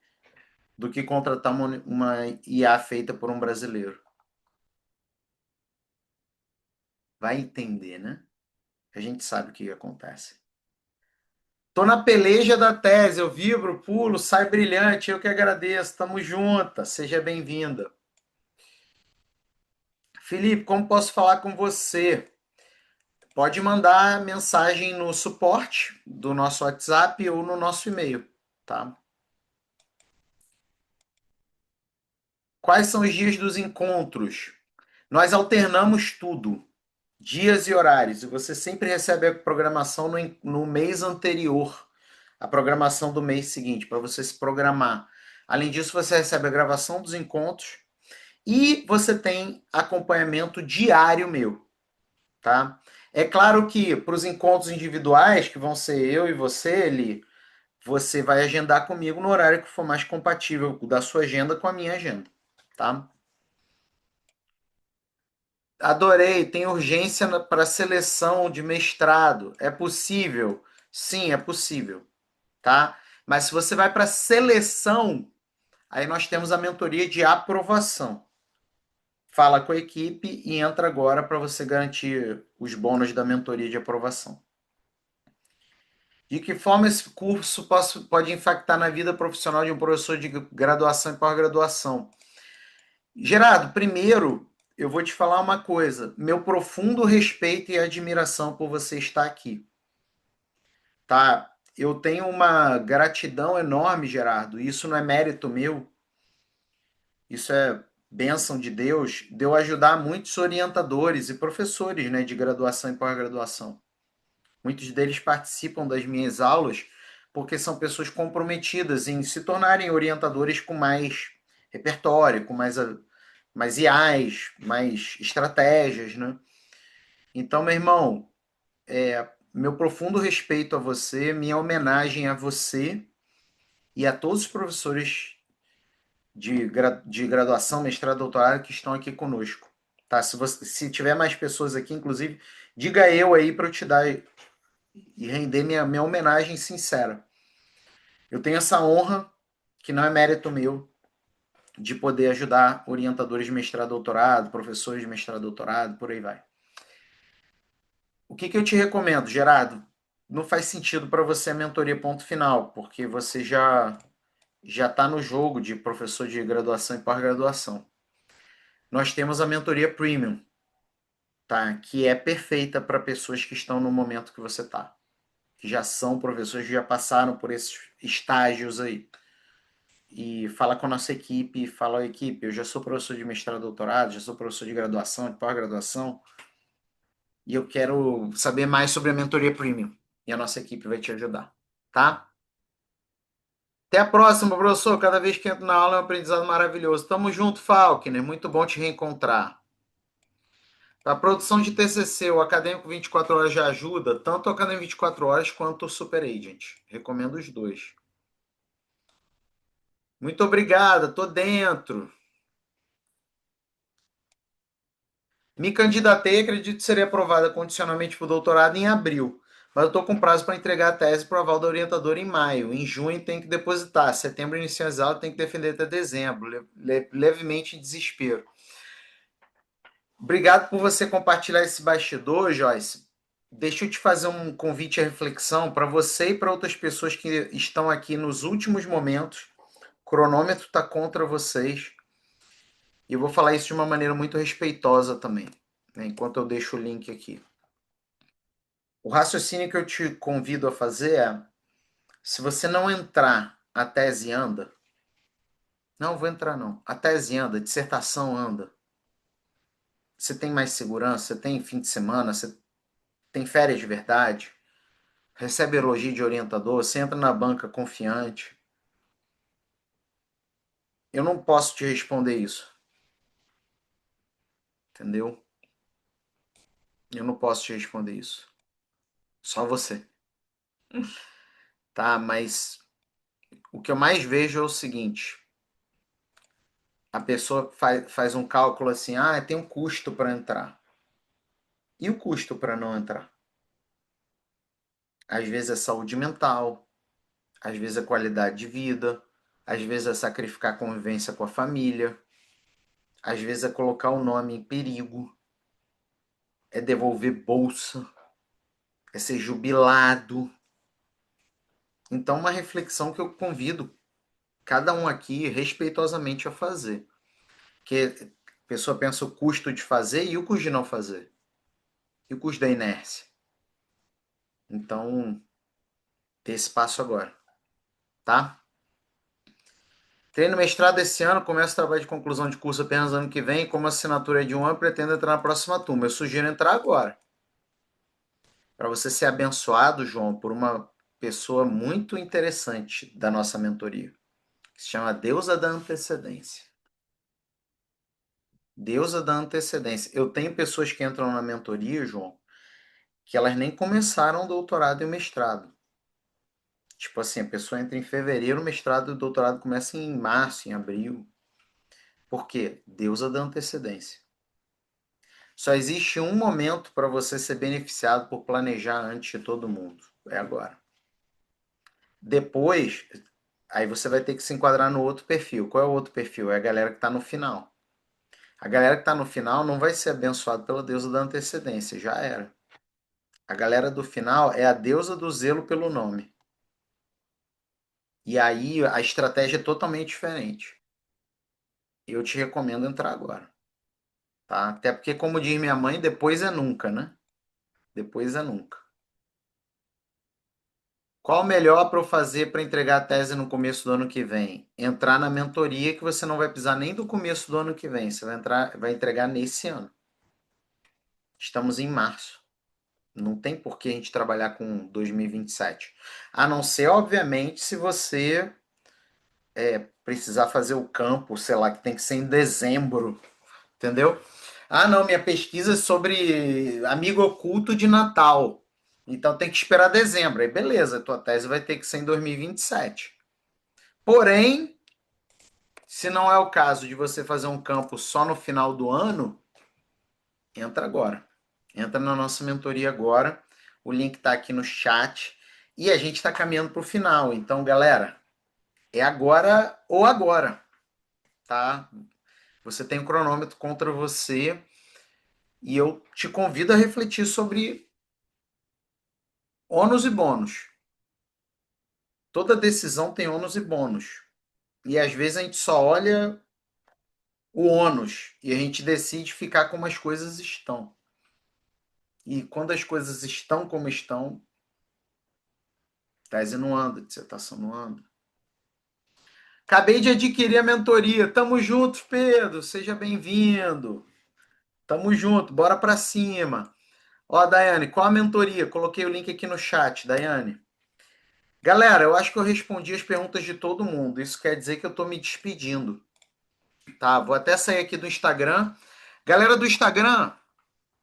do que contratar uma IA feita por um brasileiro. Vai entender, né? A gente sabe o que acontece. Tô na peleja da tese, eu vibro, pulo, sai brilhante, eu que agradeço. Tamo junta, seja bem-vinda. Felipe, como posso falar com você? Pode mandar mensagem no suporte do nosso WhatsApp ou no nosso e-mail, tá? Quais são os dias dos encontros? Nós alternamos tudo, dias e horários, e você sempre recebe a programação no mês anterior, a programação do mês seguinte, para você se programar. Além disso, você recebe a gravação dos encontros e você tem acompanhamento diário meu, tá? É claro que para os encontros individuais, que vão ser eu e você, Eli, você vai agendar comigo no horário que for mais compatível da sua agenda com a minha agenda, tá? Adorei, tem urgência para seleção de mestrado. É possível? Sim, é possível, tá? Mas se você vai para seleção, aí nós temos a mentoria de aprovação. Fala com a equipe e entra agora para você garantir os bônus da mentoria de aprovação. De que forma esse curso pode impactar na vida profissional de um professor de graduação e pós-graduação? Gerardo, primeiro eu vou te falar uma coisa. Meu profundo respeito e admiração por você estar aqui, tá? Eu tenho uma gratidão enorme, Gerardo. Isso não é mérito meu, isso é bênção de Deus, de eu ajudar muitos orientadores e professores, né, de graduação e pós-graduação. Muitos deles participam das minhas aulas porque são pessoas comprometidas em se tornarem orientadores com mais repertório, com mais IAs, mais estratégias, né? Então, meu irmão, meu profundo respeito a você, minha homenagem a você e a todos os professores de graduação, mestrado, doutorado que estão aqui conosco. Tá? Se tiver mais pessoas aqui, inclusive, diga eu aí para eu te dar e render minha homenagem sincera. Eu tenho essa honra, que não é mérito meu, de poder ajudar orientadores de mestrado, doutorado, professores de mestrado, doutorado, por aí vai. O que eu te recomendo, Gerardo? Não faz sentido para você a mentoria ponto final, porque você já está no jogo de professor de graduação e pós-graduação. Nós temos a mentoria premium, tá? Que é perfeita para pessoas que estão no momento que você está, que já são professores que já passaram por esses estágios aí. E fala com a nossa equipe, fala, equipe, eu já sou professor de mestrado, doutorado, já sou professor de graduação, de pós-graduação, e eu quero saber mais sobre a mentoria premium. E a nossa equipe vai te ajudar, tá? Até a próxima, professor. Cada vez que entro na aula é um aprendizado maravilhoso. Tamo junto, Falkner. Muito bom te reencontrar. A produção de TCC, o Acadêmico 24 Horas já ajuda, tanto o Acadêmico 24 Horas quanto o Super Agent. Recomendo os dois. Muito obrigada, tô dentro. Me candidatei, acredito que seria aprovada condicionalmente para o doutorado em abril. Mas eu estou com prazo para entregar a tese para o aval da orientadora em maio. Em junho tem que depositar. Setembro inicia as aulas, tem que defender até dezembro. Levemente em desespero. Obrigado por você compartilhar esse bastidor, Joyce. Deixa eu te fazer um convite à reflexão para você e para outras pessoas que estão aqui nos últimos momentos. O cronômetro está contra vocês. E eu vou falar isso de uma maneira muito respeitosa também, né, enquanto eu deixo o link aqui. O raciocínio que eu te convido a fazer é: se você não entrar, a tese anda. Não, vou entrar não. A tese anda, a dissertação anda. Você tem mais segurança, você tem fim de semana, você tem férias de verdade, recebe elogio de orientador, você entra na banca confiante. Eu não posso te responder isso, entendeu? Eu não posso te responder isso. Só você, tá? Mas o que eu mais vejo é o seguinte: a pessoa faz um cálculo assim, ah, tem um custo para entrar. E o custo para não entrar? Às vezes é saúde mental, às vezes é qualidade de vida, às vezes é sacrificar a convivência com a família, às vezes é colocar o nome em perigo, é devolver bolsa, é ser jubilado. Então, uma reflexão que eu convido cada um aqui respeitosamente a fazer. Que A pessoa pensa o custo de fazer e o custo de não fazer. E o custo da inércia. Então, ter esse passo agora, tá? Treino mestrado esse ano, começo o trabalho de conclusão de curso apenas ano que vem. Como a assinatura é de um ano, pretendo entrar na próxima turma. Eu sugiro entrar agora. Para você ser abençoado, João, por uma pessoa muito interessante da nossa mentoria, que se chama Deusa da Antecedência. Deusa da Antecedência. Eu tenho pessoas que entram na mentoria, João, que elas nem começaram o doutorado e o mestrado. Tipo assim, a pessoa entra em fevereiro, o mestrado e o doutorado começam em março, em abril. Por quê? Deusa da Antecedência. Só existe um momento para você ser beneficiado por planejar antes de todo mundo. É agora. Depois, aí você vai ter que se enquadrar no outro perfil. Qual é o outro perfil? É a galera que está no final. A galera que está no final não vai ser abençoada pela deusa da antecedência, já era. A galera do final é a deusa do zelo pelo nome. E aí a estratégia é totalmente diferente. Eu te recomendo entrar agora, tá? Até porque, como diz minha mãe, depois é nunca, né? Depois é nunca. Qual o melhor para eu fazer para entregar a tese no começo do ano que vem? Entrar na mentoria que você não vai precisar nem do começo do ano que vem. Você vai entrar, vai entregar nesse ano. Estamos em março. Não tem por que a gente trabalhar com 2027. A não ser, obviamente, se você precisar fazer o campo, sei lá, que tem que ser em dezembro, entendeu? Ah, não, minha pesquisa é sobre amigo oculto de Natal. Então tem que esperar dezembro. Aí beleza, tua tese vai ter que ser em 2027. Porém, se não é o caso de você fazer um campo só no final do ano, entra agora. Entra na nossa mentoria agora. O link está aqui no chat. E a gente está caminhando para o final. Então, galera, é agora ou agora, tá? Você tem um cronômetro contra você e eu te convido a refletir sobre ônus e bônus. Toda decisão tem ônus e bônus. E às vezes a gente só olha o ônus e a gente decide ficar como as coisas estão. E quando as coisas estão como estão, tese não anda, dissertação não anda. Acabei de adquirir a mentoria. Tamo junto, Pedro. Seja bem-vindo. Tamo junto. Bora pra cima. Ó, Daiane, qual a mentoria? Coloquei o link aqui no chat, Daiane. Galera, eu acho que eu respondi as perguntas de todo mundo. Isso quer dizer que eu tô me despedindo. Tá, vou até sair aqui do Instagram. Galera do Instagram,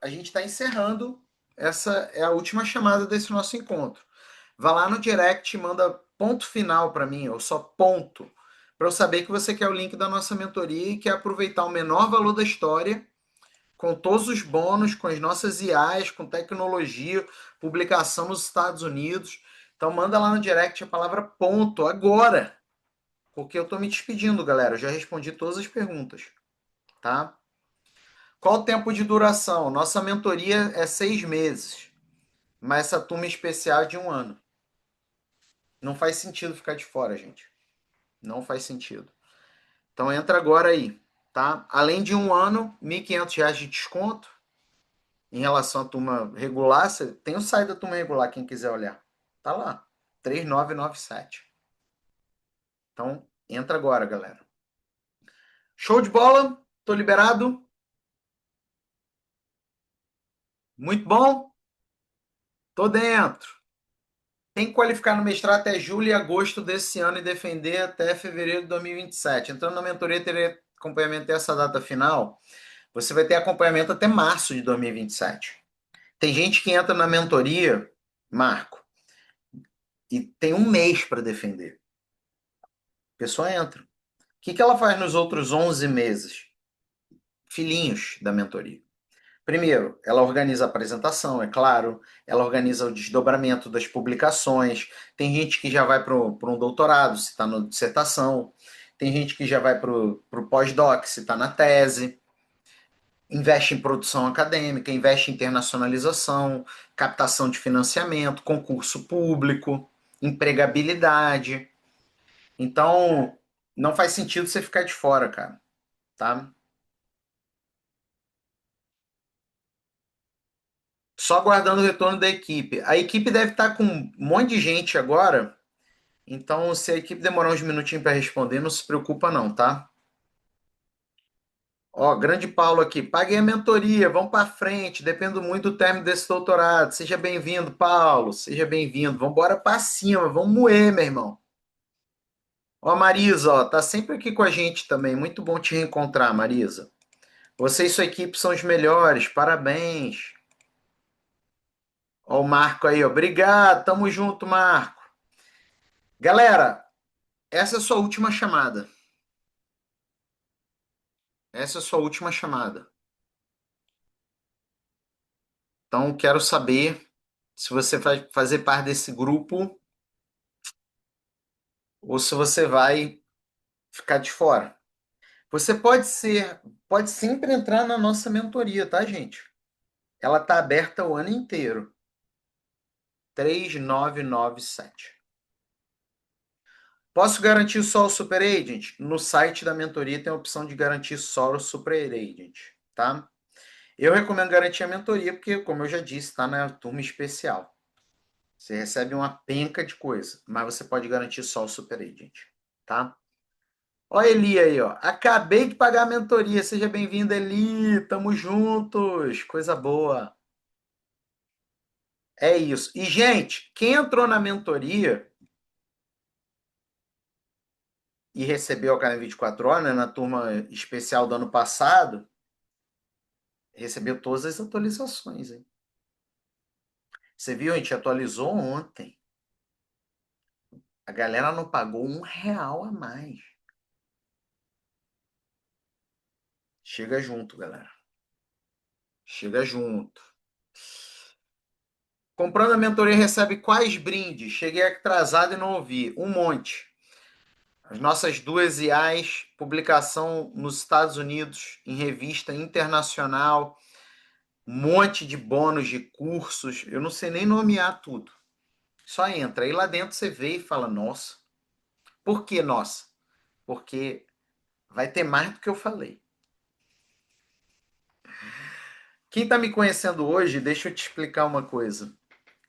a gente está encerrando. Essa é a última chamada desse nosso encontro. Vá lá no direct, manda ponto final para mim, ou só ponto, para eu saber que você quer o link da nossa mentoria e quer aproveitar o menor valor da história, com todos os bônus, com as nossas IAs, com tecnologia, publicação nos Estados Unidos. Então manda lá no direct a palavra ponto agora, porque eu estou me despedindo, galera. Eu já respondi todas as perguntas, tá? Qual o tempo de duração? Nossa mentoria é 6 meses, mas essa turma especial é de um ano. Não faz sentido ficar de fora, gente. Não faz sentido. Então entra agora aí, tá? Além de um ano, R$ 1.500 de desconto em relação à turma regular. Tem o site da turma regular, quem quiser olhar. Tá lá, 3.997. Então entra agora, galera. Show de bola? Tô liberado? Muito bom? Tô dentro. Tem que qualificar no mestrado até julho e agosto desse ano e defender até fevereiro de 2027. Entrando na mentoria, teria acompanhamento até essa data final. Você vai ter acompanhamento até março de 2027. Tem gente que entra na mentoria, Marco, e tem um mês para defender. A pessoa entra. O que ela faz nos outros 11 meses? Filhinhos da mentoria. Primeiro, ela organiza a apresentação, é claro, ela organiza o desdobramento das publicações. Tem gente que já vai para um doutorado, se está na dissertação. Tem gente que já vai para o pós-doc, se está na tese. Investe em produção acadêmica, investe em internacionalização, captação de financiamento, concurso público, empregabilidade. Então, não faz sentido você ficar de fora, cara, tá? Só aguardando o retorno da equipe. A equipe deve estar com um monte de gente agora. Então, se a equipe demorar uns minutinhos para responder, não se preocupa não, tá? Ó, grande Paulo aqui. Paguei a mentoria, vamos para frente. Dependo muito do término desse doutorado. Seja bem-vindo, Paulo. Seja bem-vindo. Vamos embora para cima. Vamos moer, meu irmão. Ó, Marisa, ó, tá sempre aqui com a gente também. Muito bom te reencontrar, Marisa. Você e sua equipe são os melhores. Parabéns. Ó, o Marco aí, ó. Obrigado. Tamo junto, Marco. Galera, essa é a sua última chamada. Essa é a sua última chamada. Então, quero saber se você vai fazer parte desse grupo ou se você vai ficar de fora. Você pode sempre entrar na nossa mentoria, tá, gente? Ela tá aberta o ano inteiro. 3997. Posso garantir só o Super Agent? No site da mentoria tem a opção de garantir só o Super Agent, tá? Eu recomendo garantir a mentoria porque, como eu já disse, está na turma especial. Você recebe uma penca de coisa, mas você pode garantir só o Super Agent, tá? Ó, a Eli aí, ó. Acabei de pagar a mentoria. Seja bem-vinda, Eli. Tamo juntos. Coisa boa. É isso. E, gente, quem entrou na mentoria e recebeu a cada 24 horas, né, na turma especial do ano passado, recebeu todas as atualizações, hein? Você viu? A gente atualizou ontem. A galera não pagou R$ 1 a mais. Chega junto, galera. Chega junto. Comprando a mentoria recebe quais brindes? Cheguei atrasado e não ouvi. Um monte. As nossas duas IAs, publicação nos Estados Unidos, em revista internacional, um monte de bônus de cursos. Eu não sei nem nomear tudo. Só entra. Aí lá dentro você vê e fala: nossa. Por que nossa? Porque vai ter mais do que eu falei. Quem está me conhecendo hoje, deixa eu te explicar uma coisa.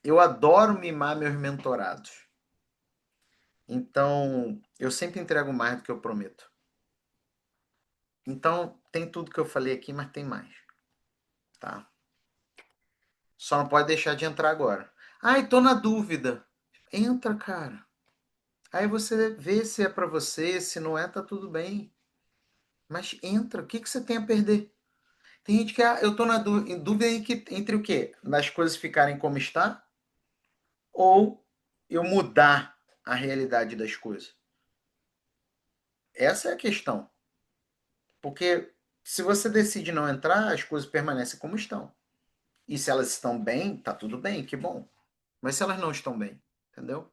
Eu adoro mimar meus mentorados. Então, eu sempre entrego mais do que eu prometo. Então, tem tudo que eu falei aqui, mas tem mais, tá? Só não pode deixar de entrar agora. Ai, tô na dúvida. Entra, cara. Aí você vê se é para você, se não é, tá tudo bem. Mas entra, o que que você tem a perder? Tem gente que, eu tô na em dúvida entre o quê? Nas coisas ficarem como está ou eu mudar a realidade das coisas. Essa é a questão. Porque se você decide não entrar, as coisas permanecem como estão. E se elas estão bem, tá tudo bem, que bom. Mas se elas não estão bem, entendeu?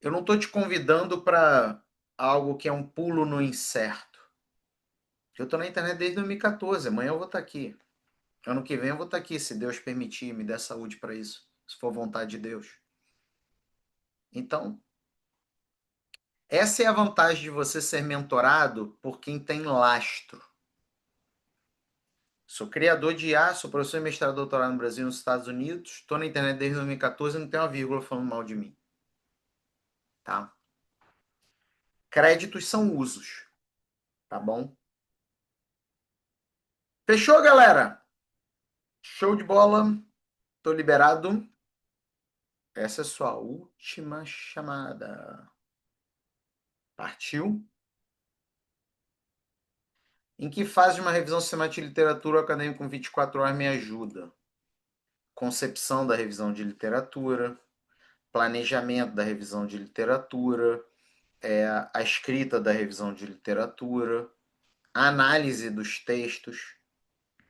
Eu não estou te convidando para algo que é um pulo no incerto. Eu estou na internet desde 2014. Amanhã eu vou estar aqui. Ano que vem eu vou estar aqui, se Deus permitir, me der saúde para isso, se for vontade de Deus. Então, essa é a vantagem de você ser mentorado por quem tem lastro. Sou criador de IA, sou professor de mestrado e doutorado no Brasil e nos Estados Unidos. Estou na internet desde 2014 e não tenho uma vírgula falando mal de mim. Tá? Créditos são usos. Tá bom? Fechou, galera? Show de bola. Tô liberado. Essa é sua última chamada. Partiu? Em que fase de uma revisão sistemática de literatura o acadêmico com 24 horas me ajuda? Concepção da revisão de literatura, planejamento da revisão de literatura, a escrita da revisão de literatura, a análise dos textos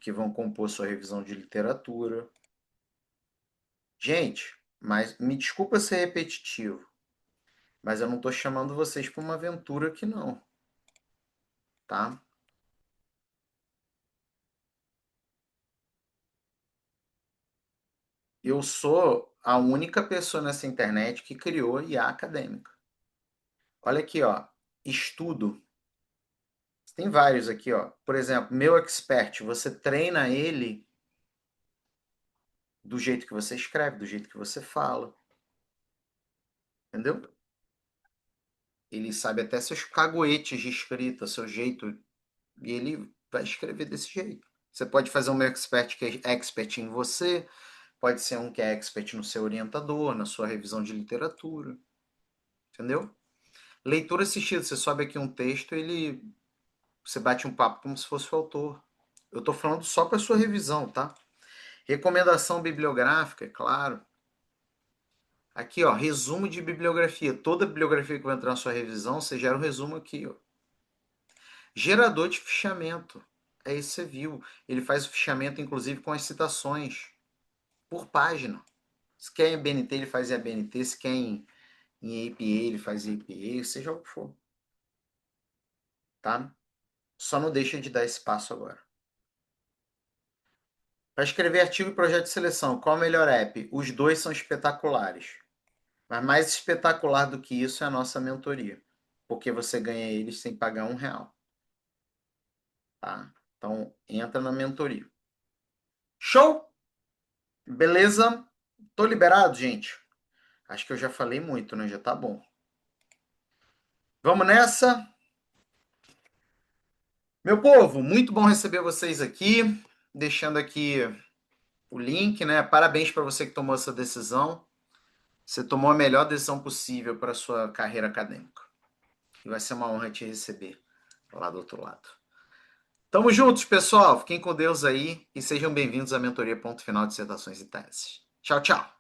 que vão compor sua revisão de literatura. Gente, mas me desculpa ser repetitivo, mas eu não estou chamando vocês para uma aventura aqui não, tá? Eu sou a única pessoa nessa internet que criou IA acadêmica. Olha aqui, ó, estudo. Tem vários aqui, ó. Por exemplo, meu expert, você treina ele do jeito que você escreve, do jeito que você fala. Entendeu? Ele sabe até seus caguetes de escrita, seu jeito, e ele vai escrever desse jeito. Você pode fazer um expert que é expert em você, pode ser um que é expert no seu orientador, na sua revisão de literatura. Entendeu? Leitura assistida, você sobe aqui um texto, você bate um papo como se fosse o autor. Eu estou falando só para sua revisão, tá? Recomendação bibliográfica, é claro. Aqui, ó, resumo de bibliografia. Toda bibliografia que vai entrar na sua revisão, você gera um resumo aqui, ó. Gerador de fichamento. É isso que você viu. Ele faz o fichamento, inclusive, com as citações por página. Se quer em ABNT, ele faz em ABNT. Se quer em APA, ele faz em APA, seja o que for. Tá? Só não deixa de dar esse passo agora. Para escrever artigo e projeto de seleção, qual é o melhor app? Os dois são espetaculares. Mas mais espetacular do que isso é a nossa mentoria. Porque você ganha eles sem pagar R$ 1. Tá? Então, entra na mentoria. Show? Beleza? Tô liberado, gente? Acho que eu já falei muito, né? Já tá bom. Vamos nessa? Meu povo, muito bom receber vocês aqui. Deixando aqui o link, né? Parabéns para você que tomou essa decisão. Você tomou a melhor decisão possível para a sua carreira acadêmica. E vai ser uma honra te receber lá do outro lado. Tamo juntos, pessoal. Fiquem com Deus aí e sejam bem-vindos à mentoria Ponto Final de Dissertações e Teses. Tchau, tchau.